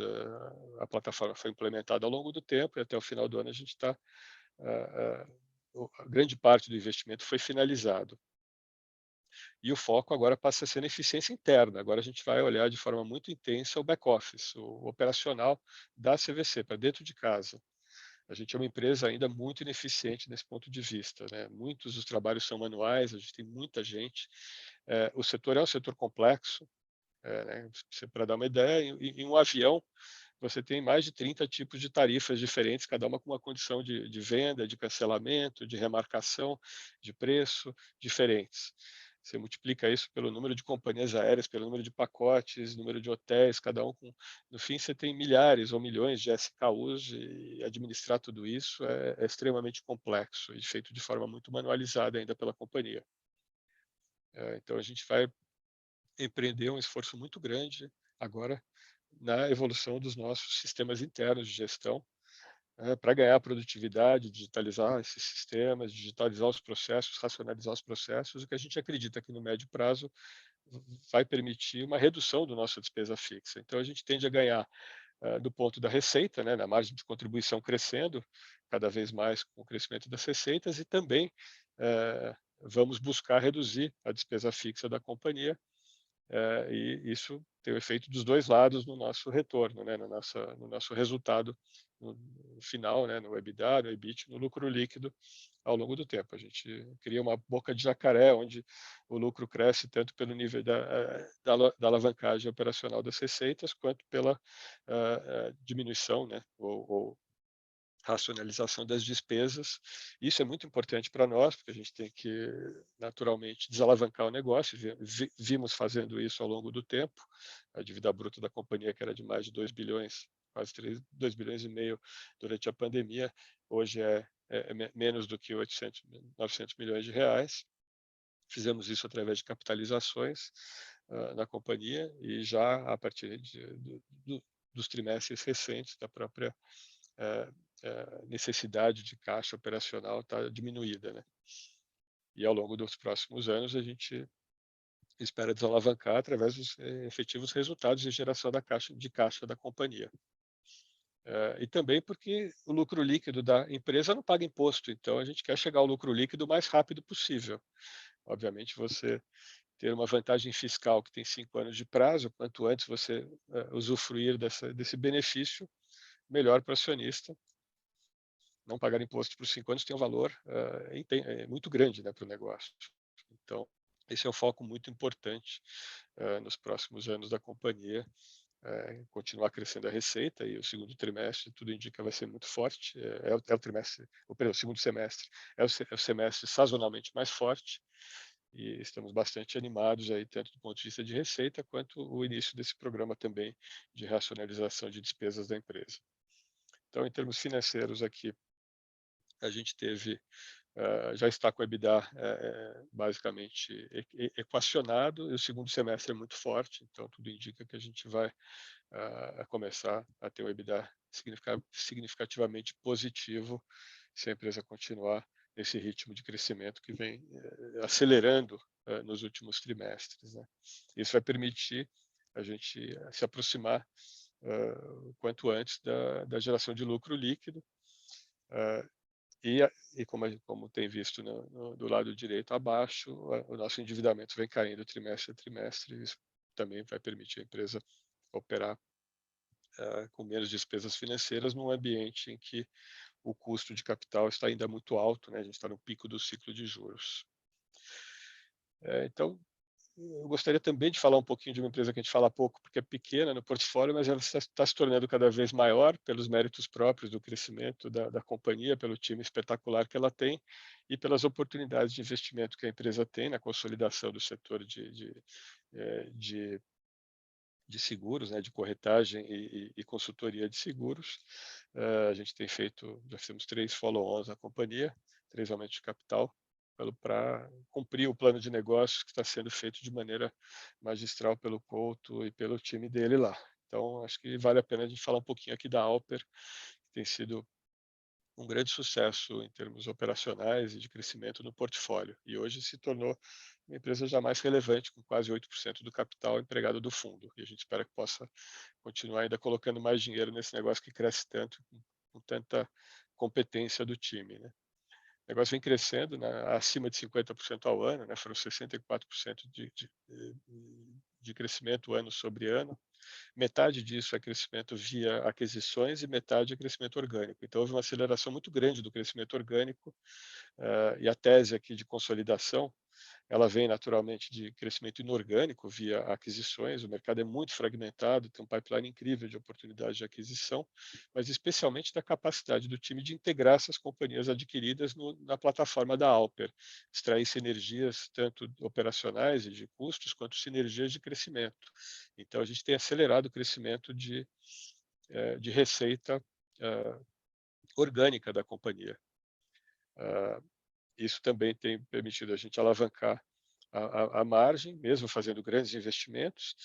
A plataforma foi implementada ao longo do tempo e até o final do ano a gente está... a grande parte do investimento foi finalizado. E o foco agora passa a ser na eficiência interna. Agora a gente vai olhar de forma muito intensa o back-office, o operacional da CVC, para dentro de casa. A gente é uma empresa ainda muito ineficiente nesse ponto de vista, né? Muitos dos trabalhos são manuais, a gente tem muita gente. O setor é um setor complexo, né? Para dar uma ideia, em um avião você tem mais de 30 tipos de tarifas diferentes, cada uma com uma condição de venda, de cancelamento, de remarcação, de preço diferentes. Você multiplica isso pelo número de companhias aéreas, pelo número de pacotes, número de hotéis, cada um com... No fim, você tem milhares ou milhões de SKUs e administrar tudo isso é extremamente complexo e feito de forma muito manualizada ainda pela companhia. Então, a gente vai empreender um esforço muito grande agora na evolução dos nossos sistemas internos de gestão, para ganhar produtividade, digitalizar esses sistemas, digitalizar os processos, racionalizar os processos, o que a gente acredita que no médio prazo vai permitir uma redução da nossa despesa fixa. Então, a gente tende a ganhar do ponto da receita, né, na margem de contribuição crescendo cada vez mais com o crescimento das receitas e também vamos buscar reduzir a despesa fixa da companhia, e isso tem o efeito dos dois lados no nosso retorno, né, no nosso resultado no final, né, no EBITDA, no EBIT, no lucro líquido ao longo do tempo. A gente cria uma boca de jacaré, onde o lucro cresce tanto pelo nível da alavancagem operacional das receitas, quanto pela diminuição, né, ou racionalização das despesas. Isso é muito importante para nós, porque a gente tem que, naturalmente, desalavancar o negócio. Vimos fazendo isso ao longo do tempo. A dívida bruta da companhia, que era de mais de 2 bilhões, quase 2 bilhões e meio durante a pandemia, hoje é menos do que 800, 900 milhões de reais. Fizemos isso através de capitalizações na companhia e já a partir dos trimestres recentes da própria necessidade de caixa operacional está diminuída, né? E ao longo dos próximos anos a gente espera desalavancar através dos efetivos resultados de geração de caixa da companhia. E também porque o lucro líquido da empresa não paga imposto, então a gente quer chegar ao lucro líquido o mais rápido possível. Obviamente, você ter uma vantagem fiscal que tem 5 anos de prazo, quanto antes você usufruir desse benefício, melhor para o acionista. Não pagar imposto por 5 anos tem um valor muito grande, né, para o negócio. Então, esse é um foco muito importante nos próximos anos da companhia, continuar crescendo a receita, e o segundo trimestre, tudo indica, vai ser muito forte. O segundo semestre é o semestre sazonalmente mais forte, e estamos bastante animados aí, tanto do ponto de vista de receita, quanto o início desse programa também de racionalização de despesas da empresa. Então, em termos financeiros aqui, a gente teve, já está com o EBITDA basicamente equacionado, e o segundo semestre é muito forte, então tudo indica que a gente vai começar a ter um EBITDA significativamente positivo se a empresa continuar nesse ritmo de crescimento que vem acelerando nos últimos trimestres, né? Isso vai permitir a gente se aproximar o quanto antes da geração de lucro líquido, uh, e como tem visto do lado direito abaixo, o nosso endividamento vem caindo trimestre a trimestre, e isso também vai permitir a empresa operar com menos despesas financeiras num ambiente em que o custo de capital está ainda muito alto, né? A gente está no pico do ciclo de juros. Então, eu gostaria também de falar um pouquinho de uma empresa que a gente fala pouco, porque é pequena no portfólio, mas ela está se tornando cada vez maior pelos méritos próprios do crescimento da companhia, pelo time espetacular que ela tem e pelas oportunidades de investimento que a empresa tem na consolidação do setor de seguros, né, de corretagem e consultoria de seguros. A gente tem feito, já fizemos 3 follow-ons na companhia, 3 aumentos de capital, para cumprir o plano de negócios que está sendo feito de maneira magistral pelo Couto e pelo time dele lá. Então, acho que vale a pena a gente falar um pouquinho aqui da Alper, que tem sido um grande sucesso em termos operacionais e de crescimento no portfólio. E hoje se tornou uma empresa já mais relevante, com quase 8% do capital empregado do fundo. E a gente espera que possa continuar ainda colocando mais dinheiro nesse negócio que cresce tanto, com tanta competência do time, né? O negócio vem crescendo, né, acima de 50% ao ano, né, foram 64% de crescimento ano sobre ano. Metade disso é crescimento via aquisições e metade é crescimento orgânico. Então, houve uma aceleração muito grande do crescimento orgânico, e a tese aqui de consolidação, ela vem naturalmente de crescimento inorgânico via aquisições. O mercado é muito fragmentado, tem um pipeline incrível de oportunidades de aquisição, mas especialmente da capacidade do time de integrar essas companhias adquiridas na plataforma da Alper, extrair sinergias tanto operacionais e de custos, quanto sinergias de crescimento. Então, a gente tem acelerado o crescimento de receita orgânica da companhia. Isso também tem permitido a gente alavancar a margem, mesmo fazendo grandes investimentos,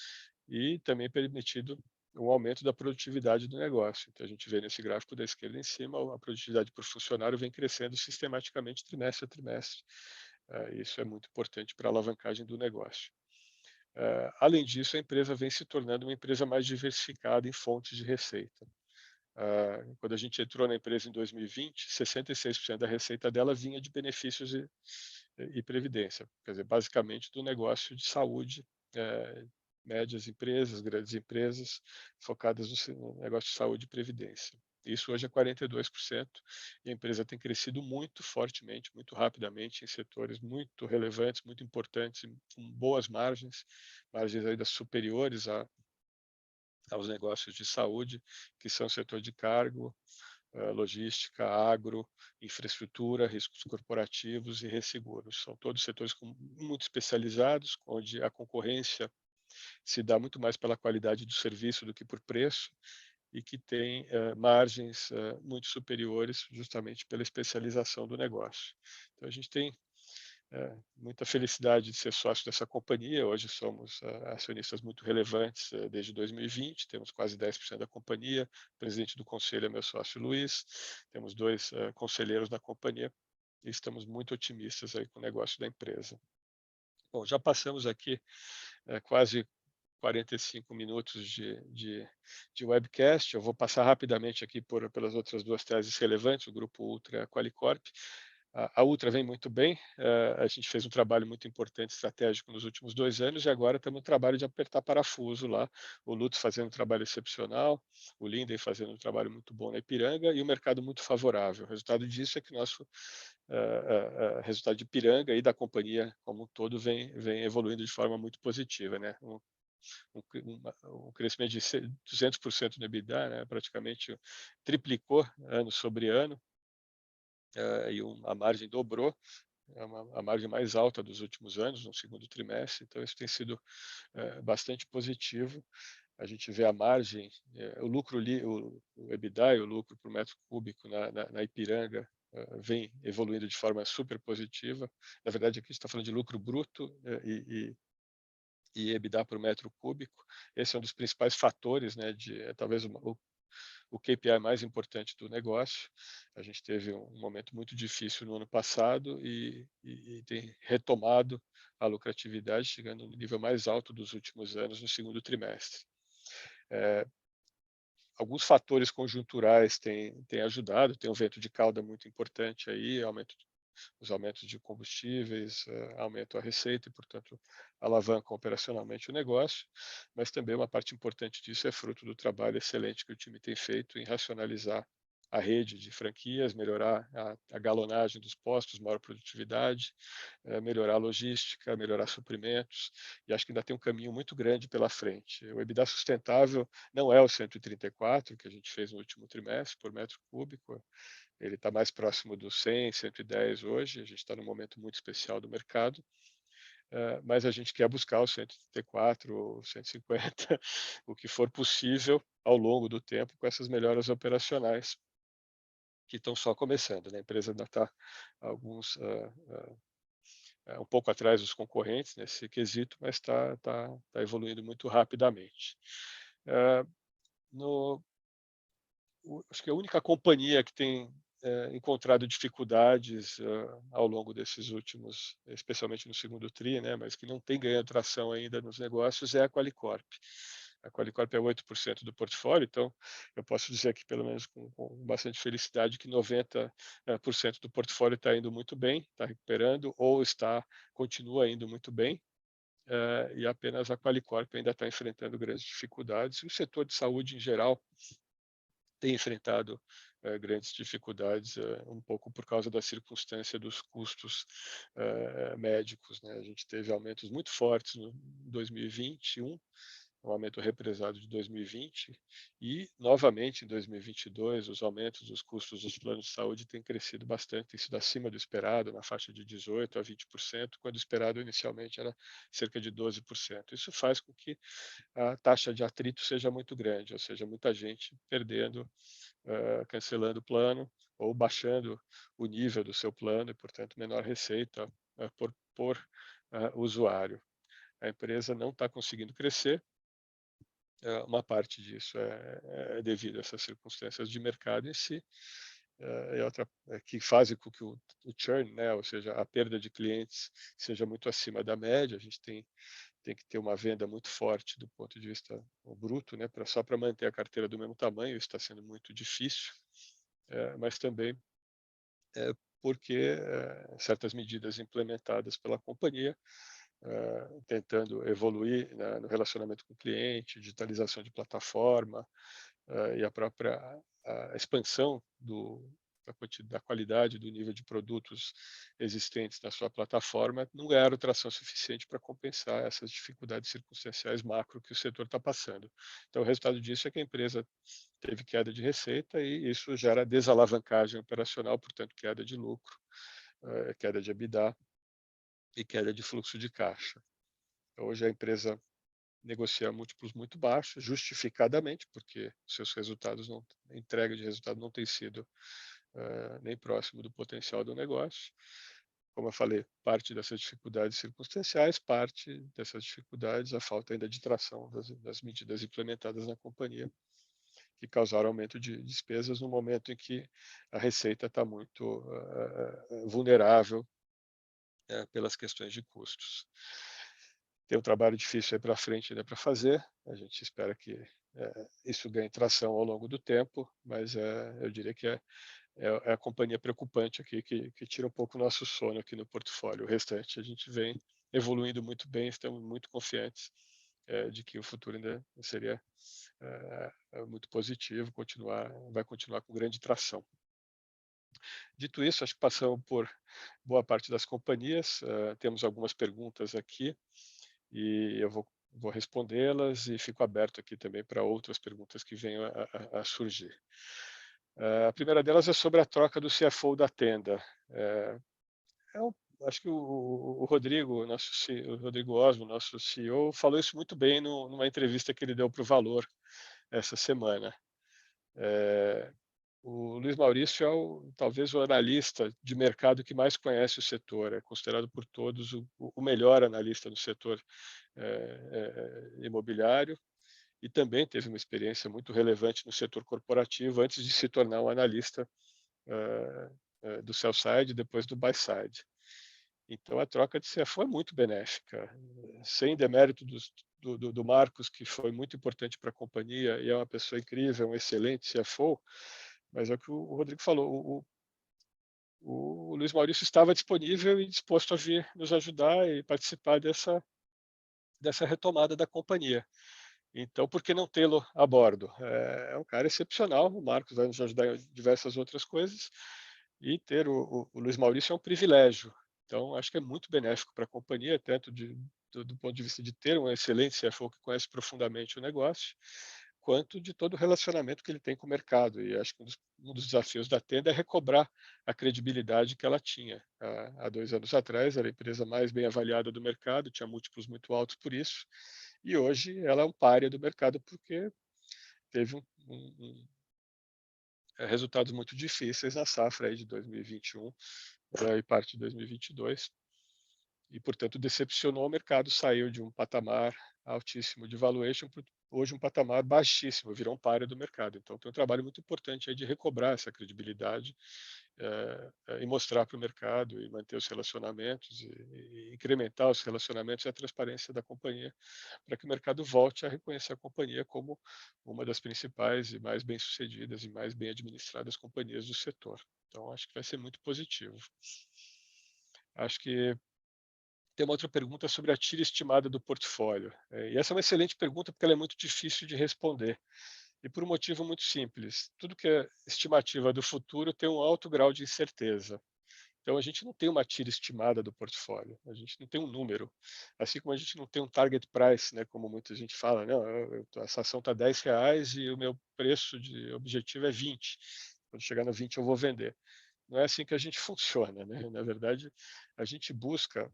e também permitido um aumento da produtividade do negócio. Então, a gente vê nesse gráfico da esquerda em cima, a produtividade por funcionário vem crescendo sistematicamente trimestre a trimestre. Isso é muito importante para a alavancagem do negócio. Além disso, a empresa vem se tornando uma empresa mais diversificada em fontes de receita. Quando a gente entrou na empresa em 2020, 66% da receita dela vinha de benefícios e previdência, quer dizer, basicamente do negócio de saúde, médias empresas, grandes empresas, focadas no negócio de saúde e previdência. Isso hoje é 42%, e a empresa tem crescido muito fortemente, muito rapidamente, em setores muito relevantes, muito importantes, com boas margens ainda superiores aos negócios de saúde, que são o setor de cargo, logística, agro, infraestrutura, riscos corporativos e resseguros. São todos setores muito especializados, onde a concorrência se dá muito mais pela qualidade do serviço do que por preço, e que tem margens muito superiores justamente pela especialização do negócio. Então, a gente tem muita felicidade de ser sócio dessa companhia. Hoje somos acionistas muito relevantes desde 2020, temos quase 10% da companhia. O presidente do conselho é meu sócio Luiz, temos 2 conselheiros na companhia e estamos muito otimistas aí com o negócio da empresa. Bom, já passamos aqui quase 45 minutos de webcast. Eu vou passar rapidamente aqui pelas outras 2 teses relevantes, o Grupo Ultra e a Qualicorp. A Ultra vem muito bem, a gente fez um trabalho muito importante, estratégico nos últimos 2 anos, e agora estamos no trabalho de apertar parafuso lá, o Lutz fazendo um trabalho excepcional, o Linden fazendo um trabalho muito bom na Ipiranga, e o mercado muito favorável. O resultado disso é que nosso resultado de Ipiranga e da companhia como um todo vem evoluindo de forma muito positiva, né? Um crescimento de 200% no EBITDA, né? Praticamente triplicou ano sobre ano, e a margem dobrou, é a margem mais alta dos últimos anos, no segundo trimestre, então isso tem sido bastante positivo. A gente vê a margem, o lucro, o EBITDA e o lucro por metro cúbico na Ipiranga vem evoluindo de forma super positiva. Na verdade, aqui a gente está falando de lucro bruto e EBITDA por metro cúbico. Esse é um dos principais fatores, né, talvez o KPI mais importante do negócio. A gente teve um momento muito difícil no ano passado e tem retomado a lucratividade, chegando no nível mais alto dos últimos anos no segundo trimestre. Alguns fatores conjunturais têm ajudado, tem um vento de cauda muito importante aí, os aumentos de combustíveis, aumentam a receita e, portanto, alavancam operacionalmente o negócio, mas também uma parte importante disso é fruto do trabalho excelente que o time tem feito em racionalizar a rede de franquias, melhorar a galonagem dos postos, maior produtividade, melhorar a logística, melhorar suprimentos, e acho que ainda tem um caminho muito grande pela frente. O EBITDA sustentável não é o 134 que a gente fez no último trimestre por metro cúbico, ele está mais próximo dos 100, 110 hoje, a gente está num momento muito especial do mercado, mas a gente quer buscar os 134 ou 150, o que for possível ao longo do tempo com essas melhoras operacionais que estão só começando, né? A empresa ainda está alguns um pouco atrás dos concorrentes nesse quesito, mas está evoluindo muito rapidamente. Acho que a única companhia que tem encontrado dificuldades ao longo desses últimos, especialmente no segundo TRI, né, mas que não tem ganho tração ainda nos negócios, é a Qualicorp. A Qualicorp é 8% do portfólio, então eu posso dizer aqui, pelo menos com bastante felicidade, que 90% do portfólio está indo muito bem, está recuperando, ou continua indo muito bem, e apenas a Qualicorp ainda está enfrentando grandes dificuldades. E o setor de saúde, em geral, tem enfrentado grandes dificuldades, um pouco por causa da circunstância dos custos médicos, né? A gente teve aumentos muito fortes no 2021, um aumento represado de 2020 e, novamente, em 2022, os aumentos dos custos dos planos de saúde têm crescido bastante, tem sido acima do esperado, na faixa de 18% a 20%, quando o esperado inicialmente era cerca de 12%. Isso faz com que a taxa de atrito seja muito grande, ou seja, muita gente perdendo, cancelando o plano ou baixando o nível do seu plano e, portanto, menor receita por usuário. A empresa não está conseguindo crescer, uma parte disso é devido a essas circunstâncias de mercado em si, e outra que fazem com que o churn, né, ou seja, a perda de clientes seja muito acima da média. A gente tem que ter uma venda muito forte do ponto de vista bruto, né, só para manter a carteira do mesmo tamanho, isso está sendo muito difícil, mas também porque certas medidas implementadas pela companhia, tentando evoluir, né, no relacionamento com o cliente, digitalização de plataforma, e a própria expansão da qualidade do nível de produtos existentes na sua plataforma, não ganharam tração suficiente para compensar essas dificuldades circunstanciais macro que o setor está passando. Então, o resultado disso é que a empresa teve queda de receita e isso gera desalavancagem operacional, portanto, queda de lucro, queda de EBITDA e queda de fluxo de caixa. Hoje a empresa negocia múltiplos muito baixos, justificadamente, porque seus resultados, a entrega de resultado não tem sido nem próximo do potencial do negócio. Como eu falei, parte dessas dificuldades circunstanciais, parte dessas dificuldades, a falta ainda de tração das medidas implementadas na companhia, que causaram aumento de despesas no momento em que a receita está muito vulnerável pelas questões de custos. Tem um trabalho difícil aí para frente ainda para fazer, a gente espera que isso ganhe tração ao longo do tempo, mas eu diria que é a companhia preocupante aqui que tira um pouco o nosso sono aqui no portfólio. O restante a gente vem evoluindo muito bem, estamos muito confiantes de que o futuro ainda seria muito positivo, vai continuar com grande tração. Dito isso, acho que passamos por boa parte das companhias, temos algumas perguntas aqui e eu vou respondê-las e fico aberto aqui também para outras perguntas que venham a surgir. A primeira delas é sobre a troca do CFO da Tenda. Acho que o Rodrigo, o Rodrigo Osmo, nosso CEO, falou isso muito bem numa entrevista que ele deu para o Valor essa semana. O Luiz Maurício é talvez o analista de mercado que mais conhece o setor, é considerado por todos o melhor analista do setor imobiliário, e também teve uma experiência muito relevante no setor corporativo antes de se tornar um analista do sell side e depois do buy side. Então a troca de CFO é muito benéfica, sem demérito do Marcos, que foi muito importante para a companhia e é uma pessoa incrível, um excelente CFO, mas é o que o Rodrigo falou, o Luiz Maurício estava disponível e disposto a vir nos ajudar e participar dessa retomada da companhia. Então, por que não tê-lo a bordo? É um cara excepcional, o Marcos vai nos ajudar em diversas outras coisas, e ter o Luiz Maurício é um privilégio. Então, acho que é muito benéfico para a companhia, tanto do ponto de vista de ter um excelente CFO que conhece profundamente o negócio, quanto de todo o relacionamento que ele tem com o mercado. E acho que um dos desafios da Tenda é recobrar a credibilidade que ela tinha. Há 2 anos atrás, era a empresa mais bem avaliada do mercado, tinha múltiplos muito altos por isso, e hoje ela é um pária do mercado porque teve resultados muito difíceis na safra aí de 2021 e parte de 2022, e, portanto, decepcionou o mercado, saiu de um patamar altíssimo de valuation para hoje um patamar baixíssimo, virou um páreo do mercado. Então, tem um trabalho muito importante aí de recobrar essa credibilidade e mostrar para o mercado e manter os relacionamentos e incrementar os relacionamentos e a transparência da companhia para que o mercado volte a reconhecer a companhia como uma das principais e mais bem-sucedidas e mais bem administradas companhias do setor. Então, acho que vai ser muito positivo. Acho que tem uma outra pergunta sobre a tira estimada do portfólio. E essa é uma excelente pergunta porque ela é muito difícil de responder. E por um motivo muito simples. Tudo que é estimativa do futuro tem um alto grau de incerteza. Então, a gente não tem uma tira estimada do portfólio, a gente não tem um número. Assim como a gente não tem um target price, né, como muita gente fala, não, essa ação está R$10 e o meu preço de objetivo é 20. Quando chegar no 20 eu vou vender. Não é assim que a gente funciona, né? Na verdade, a gente busca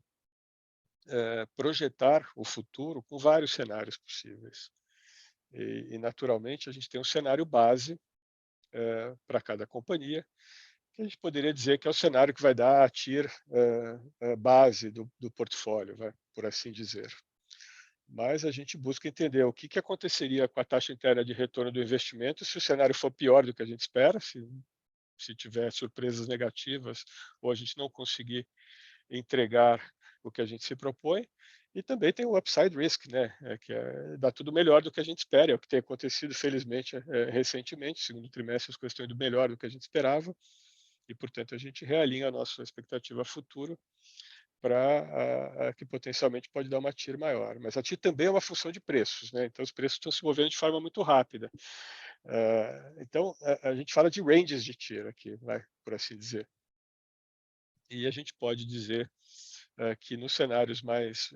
projetar o futuro com vários cenários possíveis. E naturalmente, a gente tem um cenário base para cada companhia, que a gente poderia dizer que é o cenário que vai dar a TIR base do portfólio, por assim dizer. Mas a gente busca entender o que aconteceria com a taxa interna de retorno do investimento se o cenário for pior do que a gente espera, se tiver surpresas negativas ou a gente não conseguir entregar o que a gente se propõe. E também tem o upside risk, né? Que dá tudo melhor do que a gente espera, é o que tem acontecido, felizmente, recentemente, segundo trimestre, as coisas estão indo melhor do que a gente esperava, e, portanto, a gente realinha a nossa expectativa futuro para que potencialmente pode dar uma TIR maior. Mas a TIR também é uma função de preços, né? Então os preços estão se movendo de forma muito rápida. Então a gente fala de ranges de TIR aqui, por assim dizer. E a gente pode dizer que nos cenários mais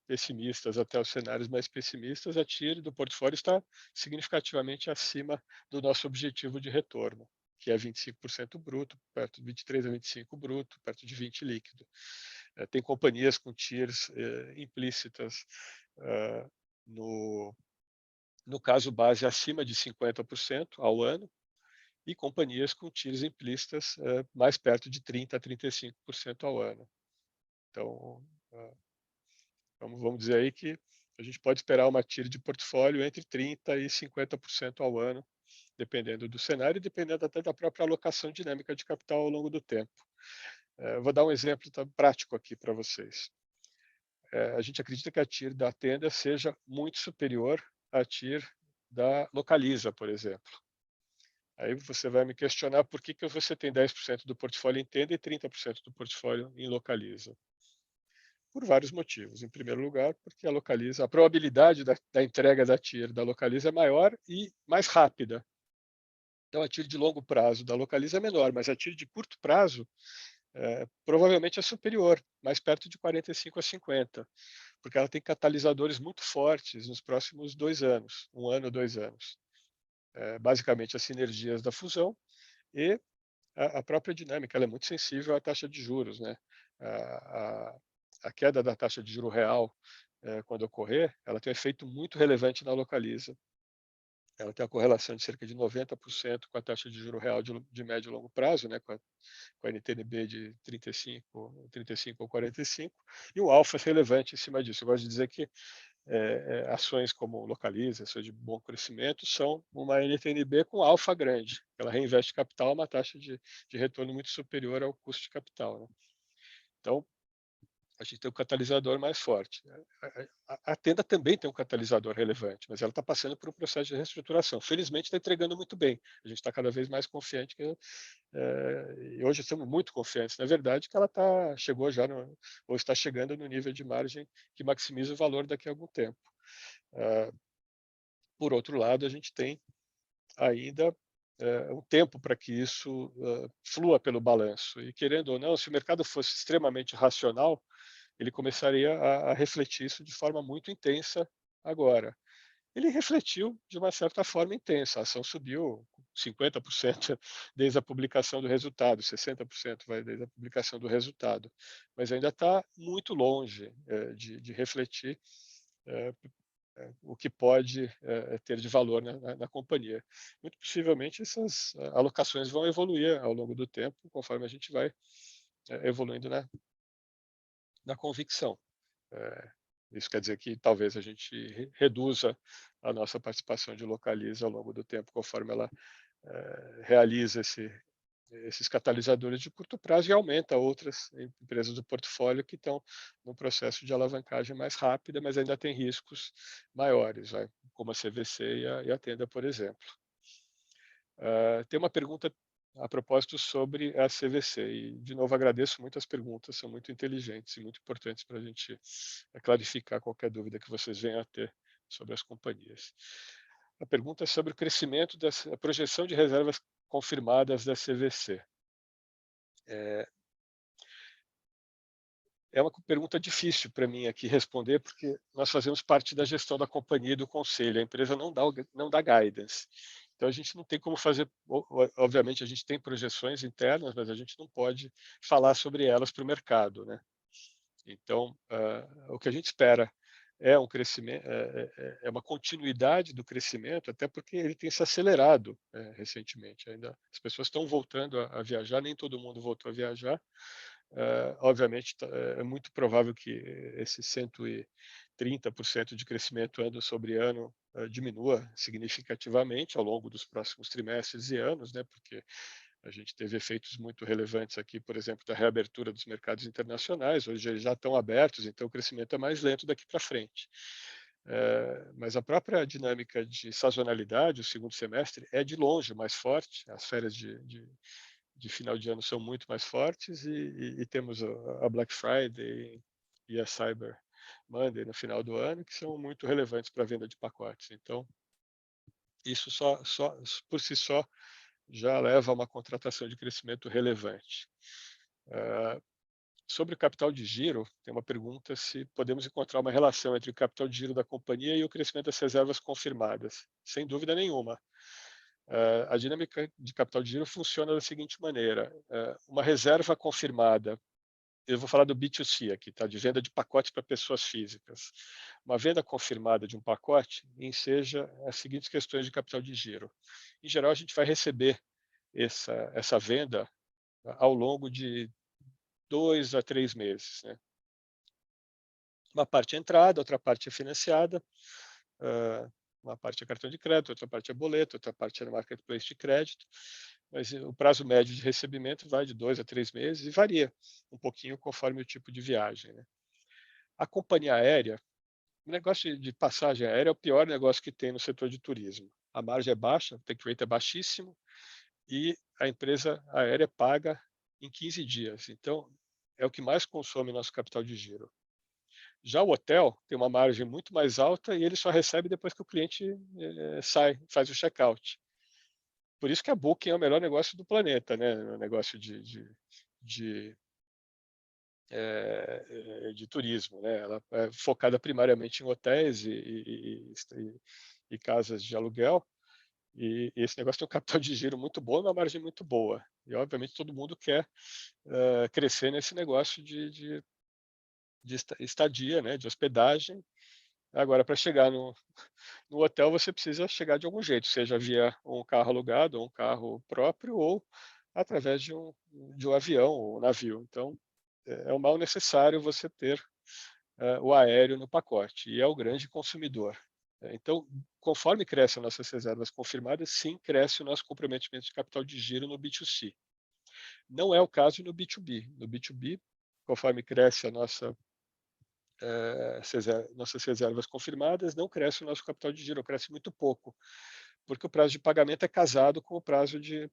pessimistas até os cenários mais pessimistas, a TIR do portfólio está significativamente acima do nosso objetivo de retorno, que é 25% bruto, perto de 23 a 25 bruto, perto de 20 líquido. Tem companhias com TIRs implícitas no caso base acima de 50% ao ano, e companhias com TIRs implícitas mais perto de 30 a 35% ao ano. Então, vamos dizer aí que a gente pode esperar uma TIR de portfólio entre 30% e 50% ao ano, dependendo do cenário e dependendo até da própria alocação dinâmica de capital ao longo do tempo. Vou dar um exemplo prático aqui para vocês. A gente acredita que a TIR da Tenda seja muito superior à TIR da Localiza, por exemplo. Aí você vai me questionar por que você tem 10% do portfólio em Tenda e 30% do portfólio em Localiza. Por vários motivos. Em primeiro lugar, porque a probabilidade da entrega da TIR da Localiza é maior e mais rápida. Então, a TIR de longo prazo da Localiza é menor, mas a TIR de curto prazo provavelmente é superior, mais perto de 45 a 50, porque ela tem catalisadores muito fortes nos próximos 2 anos, 1 ano, 2 anos. Basicamente, as sinergias da fusão e a própria dinâmica, ela é muito sensível à taxa de juros, né? A queda da taxa de juro real, quando ocorrer, ela tem um efeito muito relevante na Localiza. Ela tem a correlação de cerca de 90% com a taxa de juro real de médio e longo prazo, né? Com a NTNB de 35 ou 45, e o alfa é relevante em cima disso. Eu gosto de dizer que ações como Localiza, ações de bom crescimento, são uma NTNB com alfa grande. Ela reinveste capital a uma taxa de retorno muito superior ao custo de capital, né? Então, a gente tem um catalisador mais forte. A Tenda também tem um catalisador relevante, mas ela está passando por um processo de reestruturação. Felizmente está entregando muito bem. A gente está cada vez mais confiante e hoje estamos muito confiantes, na verdade, que ela chegou já ou está chegando no nível de margem que maximiza o valor daqui a algum tempo. Por outro lado, a gente tem ainda um tempo para que isso flua pelo balanço. E querendo ou não, se o mercado fosse extremamente racional, ele começaria a refletir isso de forma muito intensa agora. Ele refletiu de uma certa forma intensa, a ação subiu 50% desde a publicação do resultado, 60% vai desde a publicação do resultado, mas ainda está muito longe de refletir o que pode ter de valor na companhia. Muito possivelmente essas alocações vão evoluir ao longo do tempo, conforme a gente vai evoluindo na convicção. Isso quer dizer que talvez a gente reduza a nossa participação de Localiza ao longo do tempo, conforme ela realiza esses catalisadores de curto prazo e aumenta outras empresas do portfólio que estão no processo de alavancagem mais rápida, mas ainda tem riscos maiores, como a CVC e a Tenda, por exemplo. Tem uma pergunta a propósito sobre a CVC, e de novo agradeço muito as perguntas, são muito inteligentes e muito importantes para a gente clarificar qualquer dúvida que vocês venham a ter sobre as companhias. A pergunta é sobre o crescimento a projeção de reservas confirmadas da CVC. É uma pergunta difícil para mim aqui responder, porque nós fazemos parte da gestão da companhia e do conselho, a empresa não dá guidance. Então, a gente não tem como fazer, obviamente, a gente tem projeções internas, mas a gente não pode falar sobre elas para o mercado, né? Então, o que a gente espera é um crescimento, uma continuidade do crescimento, até porque ele tem se acelerado recentemente. Ainda as pessoas estão voltando a viajar, nem todo mundo voltou a viajar. Obviamente, é muito provável que esse 130% de crescimento ano sobre ano diminua significativamente ao longo dos próximos trimestres e anos, né? Porque a gente teve efeitos muito relevantes aqui, por exemplo, da reabertura dos mercados internacionais. Hoje eles já estão abertos, então o crescimento é mais lento daqui para frente. Mas a própria dinâmica de sazonalidade, o segundo semestre, é de longe mais forte. As férias de final de ano são muito mais fortes e temos a Black Friday e a Cyber Monday no final do ano, que são muito relevantes para a venda de pacotes. Então, isso por si só já leva a uma contratação de crescimento relevante. Sobre o capital de giro, tem uma pergunta se podemos encontrar uma relação entre o capital de giro da companhia e o crescimento das reservas confirmadas. Sem dúvida nenhuma. A dinâmica de capital de giro funciona da seguinte maneira: uma reserva confirmada, eu vou falar do B2C aqui, tá? De venda de pacotes para pessoas físicas. Uma venda confirmada de um pacote enseja as seguintes questões de capital de giro. Em geral, a gente vai receber essa venda ao longo de 2 a 3 meses, né? Uma parte é entrada, outra parte é financiada, uma parte é cartão de crédito, outra parte é boleto, outra parte é marketplace de crédito, mas o prazo médio de recebimento vai de 2 a 3 meses e varia um pouquinho conforme o tipo de viagem, né? A companhia aérea, o negócio de passagem aérea é o pior negócio que tem no setor de turismo. A margem é baixa, o take rate é baixíssimo e a empresa aérea paga em 15 dias. Então, é o que mais consome nosso capital de giro. Já o hotel tem uma margem muito mais alta e ele só recebe depois que o cliente sai, faz o check-out. Por isso que a Booking é o melhor negócio do planeta, né? O negócio de turismo, né? Ela é focada primariamente em hotéis e casas de aluguel. E esse negócio tem um capital de giro muito bom e uma margem muito boa. E, obviamente, todo mundo quer crescer nesse negócio de estadia, né? De hospedagem. Agora, para chegar no hotel, você precisa chegar de algum jeito, seja via um carro alugado, ou um carro próprio, ou através de um avião ou navio. Então, é um mal necessário você ter o aéreo no pacote, e é o grande consumidor. Então, conforme crescem nossas reservas confirmadas, sim, cresce o nosso comprometimento de capital de giro no B2C. Não é o caso no B2B. No B2B, conforme cresce a nossas reservas confirmadas, não cresce o nosso capital de giro, cresce muito pouco, porque o prazo de pagamento é casado com o prazo de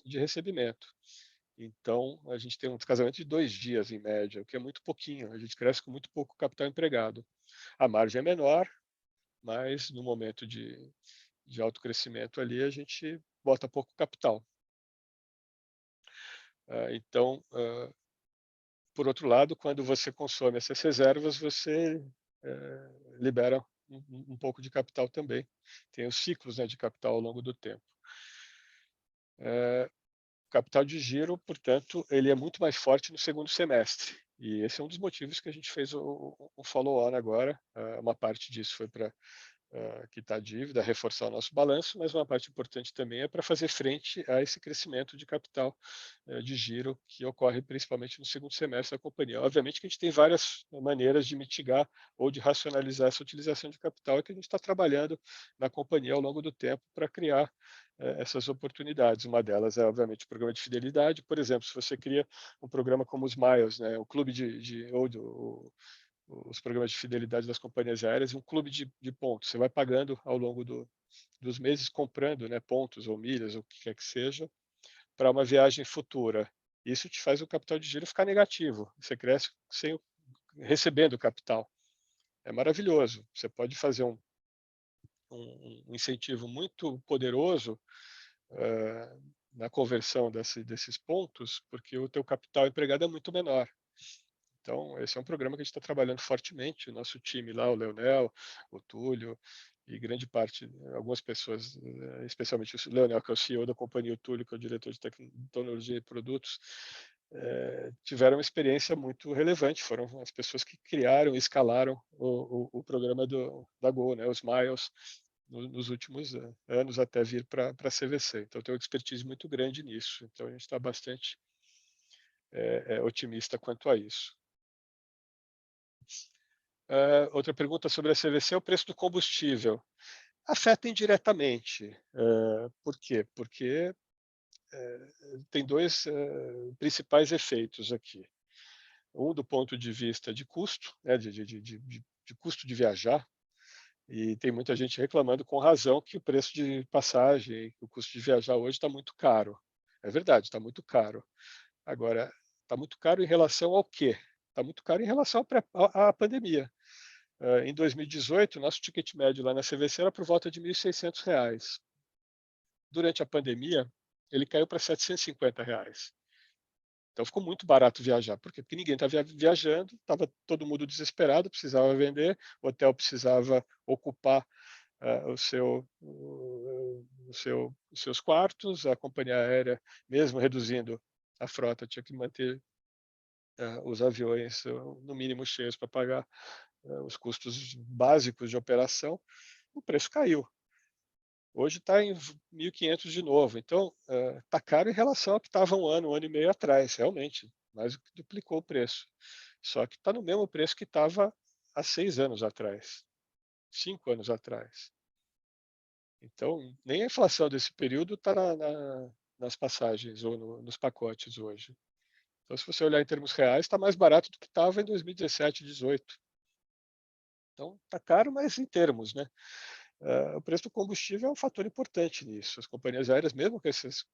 recebimento. Então, a gente tem um descasamento de 2 dias, em média, o que é muito pouquinho. A gente cresce com muito pouco capital empregado. A margem é menor, mas no momento de alto crescimento ali, a gente bota pouco capital. Então, por outro lado, quando você consome essas reservas, você libera um pouco de capital também. Tem os ciclos, né, de capital ao longo do tempo. O capital de giro, portanto, ele é muito mais forte no segundo semestre. E esse é um dos motivos que a gente fez o follow-on agora. Uma parte disso foi para quitar a dívida, reforçar o nosso balanço, mas uma parte importante também é para fazer frente a esse crescimento de capital de giro que ocorre principalmente no segundo semestre da companhia. Obviamente que a gente tem várias maneiras de mitigar ou de racionalizar essa utilização de capital, que a gente está trabalhando na companhia ao longo do tempo para criar essas oportunidades. Uma delas é, obviamente, o programa de fidelidade. Por exemplo, se você cria um programa como os Miles, né, o clube os programas de fidelidade das companhias aéreas, um clube de pontos. Você vai pagando ao longo dos meses, comprando, né, pontos ou milhas, ou o que quer que seja, para uma viagem futura. Isso te faz o capital de giro ficar negativo. Você cresce recebendo capital. É maravilhoso. Você pode fazer um incentivo muito poderoso na conversão desses pontos, porque o teu capital empregado é muito menor. Então, esse é um programa que a gente está trabalhando fortemente. O nosso time lá, o Leonel, o Túlio e grande parte, algumas pessoas, especialmente o Leonel, que é o CEO da companhia, o Túlio, que é o diretor de tecnologia e produtos, tiveram uma experiência muito relevante. Foram as pessoas que criaram e escalaram o programa da Gol, né, os Miles, nos últimos anos até vir para a CVC. Então, tem uma expertise muito grande nisso. Então, a gente está bastante otimista quanto a isso. Outra pergunta sobre a CVC é o preço do combustível. Afeta indiretamente. Por quê? Porque tem dois principais efeitos aqui. Um do ponto de vista de custo, né, de custo de viajar, e tem muita gente reclamando com razão que o preço de passagem, o custo de viajar hoje está muito caro. É verdade, está muito caro. Agora, está muito caro em relação ao quê? Está muito caro em relação à pandemia. Em 2018, nosso ticket médio lá na CVC era por volta de R$ 1.600. Durante a pandemia, ele caiu para R$ 750. Então ficou muito barato viajar. Por quê? Porque ninguém estava viajando, estava todo mundo desesperado, precisava vender, o hotel precisava ocupar os seus quartos, a companhia aérea, mesmo reduzindo a frota, tinha que manter os aviões no mínimo cheios para pagar os custos básicos de operação. O preço caiu. Hoje está em 1.500 de novo. Então, está caro em relação ao que estava um ano e meio atrás, realmente. Mais do que duplicou o preço. Só que está no mesmo preço que estava há 6 anos atrás, 5 anos atrás. Então, nem a inflação desse período está nas passagens ou nos pacotes hoje. Então, se você olhar em termos reais, está mais barato do que estava em 2017, 2018. Então, está caro, mas em termos, né? O preço do combustível é um fator importante nisso. As companhias aéreas, mesmo com esses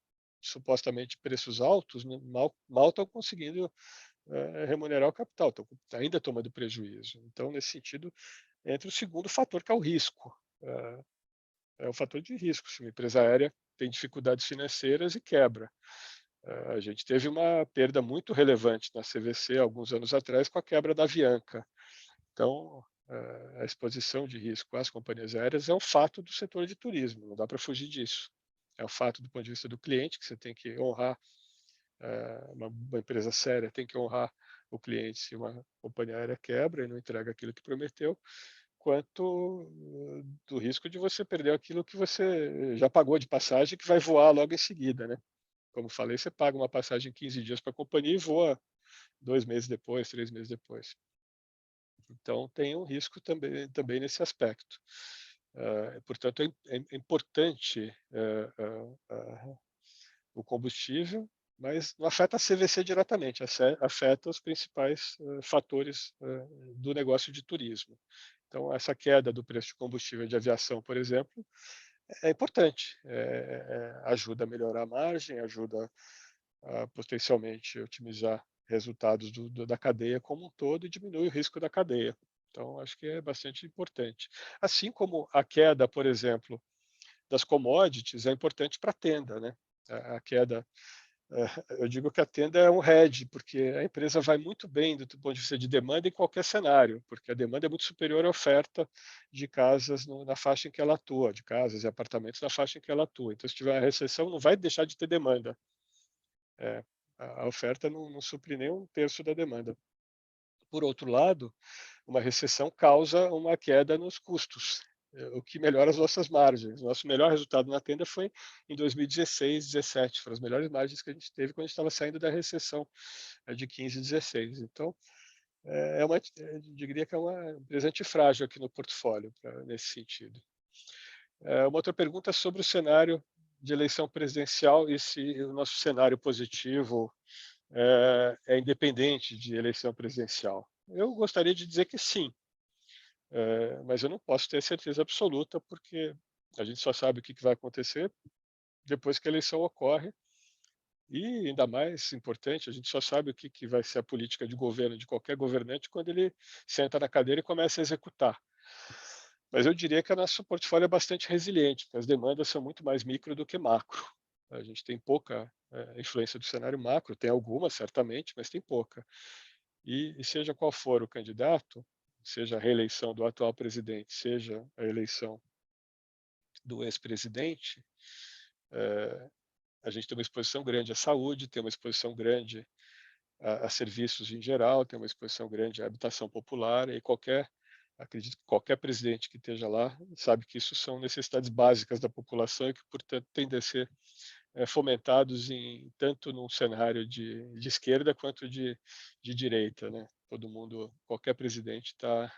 supostamente preços altos, né, mal estão conseguindo remunerar o capital, estão ainda tomando prejuízo. Então, nesse sentido, entra o segundo fator, que é o risco. É o fator de risco. Se uma empresa aérea tem dificuldades financeiras e quebra. A gente teve uma perda muito relevante na CVC alguns anos atrás com a quebra da Avianca. Então, a exposição de risco às companhias aéreas é um fato do setor de turismo, não dá para fugir disso. É um fato do ponto de vista do cliente, que você tem que honrar, uma empresa séria tem que honrar o cliente se uma companhia aérea quebra e não entrega aquilo que prometeu, quanto do risco de você perder aquilo que você já pagou de passagem, que vai voar logo em seguida, né? Como falei, você paga uma passagem 15 dias para a companhia e voa 2 meses depois, 3 meses depois. Então, tem um risco também nesse aspecto. Portanto, é importante o combustível, mas não afeta a CVC diretamente, afeta os principais fatores do negócio de turismo. Então, essa queda do preço de combustível de aviação, por exemplo, é importante, ajuda a melhorar a margem, ajuda a potencialmente otimizar resultados da cadeia como um todo e diminui o risco da cadeia. Então, acho que é bastante importante. Assim como a queda, por exemplo, das commodities é importante para a tenda, né? A queda, eu digo que a tenda é um hedge, porque a empresa vai muito bem do ponto de vista de demanda em qualquer cenário, porque a demanda é muito superior à oferta de casas na faixa em que ela atua, de casas e apartamentos na faixa em que ela atua. Então, se tiver uma recessão, não vai deixar de ter demanda. É, a oferta não supre nem um terço da demanda. Por outro lado, uma recessão causa uma queda nos custos, o que melhora as nossas margens. Nosso melhor resultado na tenda foi em 2016, 17, foram as melhores margens que a gente teve quando a gente estava saindo da recessão de 15 e 16. Então, eu diria que é um presente frágil aqui no portfólio, nesse sentido. Uma outra pergunta sobre o cenário de eleição presidencial e se o nosso cenário positivo é independente de eleição presidencial. Eu gostaria de dizer que sim, mas eu não posso ter certeza absoluta, porque a gente só sabe o que vai acontecer depois que a eleição ocorre, e ainda mais importante, a gente só sabe o que vai ser a política de governo de qualquer governante quando ele senta na cadeira e começa a executar. Mas eu diria que o nosso portfólio é bastante resiliente, porque as demandas são muito mais micro do que macro. A gente tem pouca influência do cenário macro, tem alguma certamente, mas tem pouca. E seja qual for o candidato, seja a reeleição do atual presidente, seja a eleição do ex-presidente, a gente tem uma exposição grande à saúde, tem uma exposição grande a serviços em geral, tem uma exposição grande à habitação popular, e acredito que qualquer presidente que esteja lá sabe que isso são necessidades básicas da população e que, portanto, tendem a ser fomentados tanto num cenário de esquerda quanto de direita, né? Todo mundo, qualquer presidente tá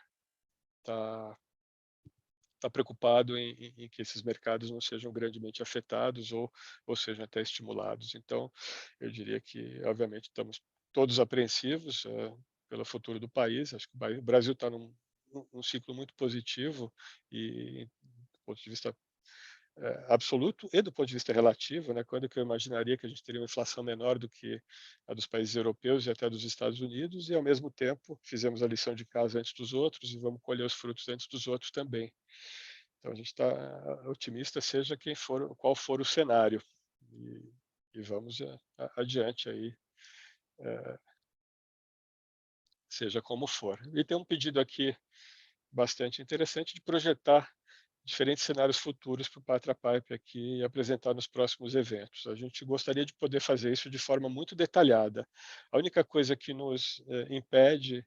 preocupado em que esses mercados não sejam grandemente afetados ou sejam até estimulados. Então, eu diria que, obviamente, estamos todos apreensivos pelo futuro do país. Acho que o Brasil está num ciclo muito positivo e, do ponto de vista absoluto e do ponto de vista relativo, né? Quando que eu imaginaria que a gente teria uma inflação menor do que a dos países europeus e até dos Estados Unidos, e ao mesmo tempo fizemos a lição de casa antes dos outros e vamos colher os frutos antes dos outros também. Então a gente está otimista, seja qual for o cenário, e vamos adiante aí, seja como for. E tem um pedido aqui bastante interessante de projetar diferentes cenários futuros para o Patra Pipe aqui e apresentar nos próximos eventos. A gente gostaria de poder fazer isso de forma muito detalhada. A única coisa que nos impede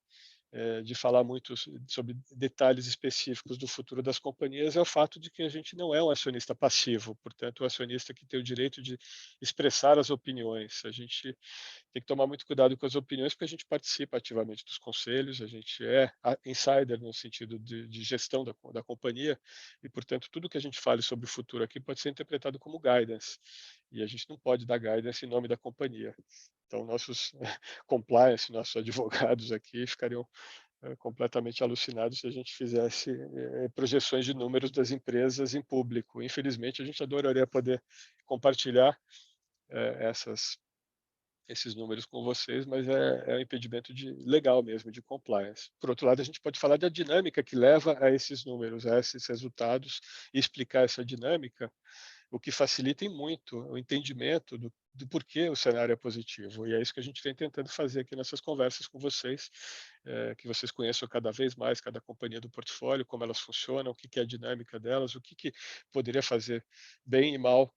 de falar muito sobre detalhes específicos do futuro das companhias é o fato de que a gente não é um acionista passivo, portanto, o acionista que tem o direito de expressar as opiniões. A gente tem que tomar muito cuidado com as opiniões, porque a gente participa ativamente dos conselhos, a gente é insider no sentido de gestão da companhia, e, portanto, tudo que a gente fale sobre o futuro aqui pode ser interpretado como guidance, e a gente não pode dar guidance em nome da companhia. Então, nossos compliance, nossos advogados aqui ficariam completamente alucinados se a gente fizesse projeções de números das empresas em público. Infelizmente, a gente adoraria poder compartilhar esses números com vocês, mas um impedimento legal mesmo, de compliance. Por outro lado, a gente pode falar da dinâmica que leva a esses números, a esses resultados, e explicar essa dinâmica, o que facilita muito o entendimento do porquê o cenário é positivo. E é isso que a gente vem tentando fazer aqui nessas conversas com vocês, que vocês conheçam cada vez mais cada companhia do portfólio, como elas funcionam, o que é a dinâmica delas, o que poderia fazer bem e mal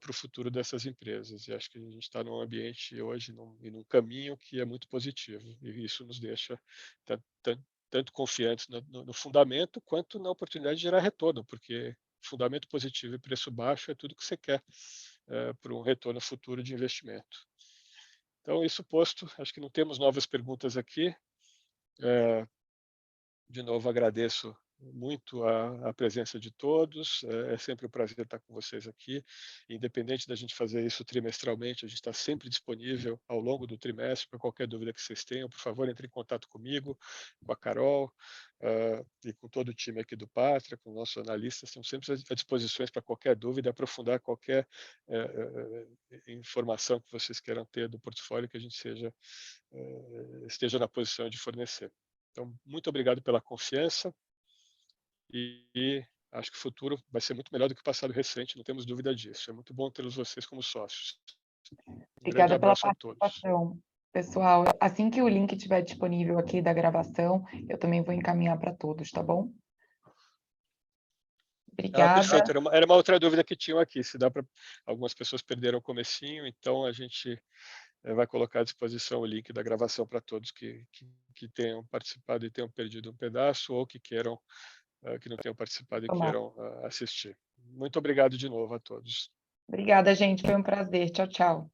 para o futuro dessas empresas. E acho que a gente está num ambiente hoje e num caminho que é muito positivo. E isso nos deixa tanto confiantes no fundamento quanto na oportunidade de gerar retorno, porque fundamento positivo e preço baixo é tudo que você quer para um retorno futuro de investimento. Então, isso posto, acho que não temos novas perguntas aqui. de novo, agradeço muito a presença de todos. É sempre um prazer estar com vocês aqui. Independente da gente fazer isso trimestralmente, a gente está sempre disponível ao longo do trimestre para qualquer dúvida que vocês tenham. Por favor, entre em contato comigo, com a Carol e com todo o time aqui do Pátria, com nossos analistas. Estamos sempre à disposição para qualquer dúvida, aprofundar qualquer informação que vocês queiram ter do portfólio que a gente esteja na posição de fornecer. Então, muito obrigado pela confiança e acho que o futuro vai ser muito melhor do que o passado recente, não temos dúvida disso. É muito bom tê-los vocês como sócios. Um grande Obrigada pela abraço a todos. participação. Pessoal, assim que o link estiver disponível aqui da gravação, eu também vou encaminhar para todos, tá bom? Obrigada. Perfeito. Era uma outra dúvida que tinham aqui, se dá para... Algumas pessoas perderam o comecinho, então a gente vai colocar à disposição o link da gravação para todos que tenham participado e tenham perdido um pedaço ou que queiram, que não tenham participado e queiram assistir. Muito obrigado de novo a todos. Obrigada, gente. Foi um prazer. Tchau, tchau.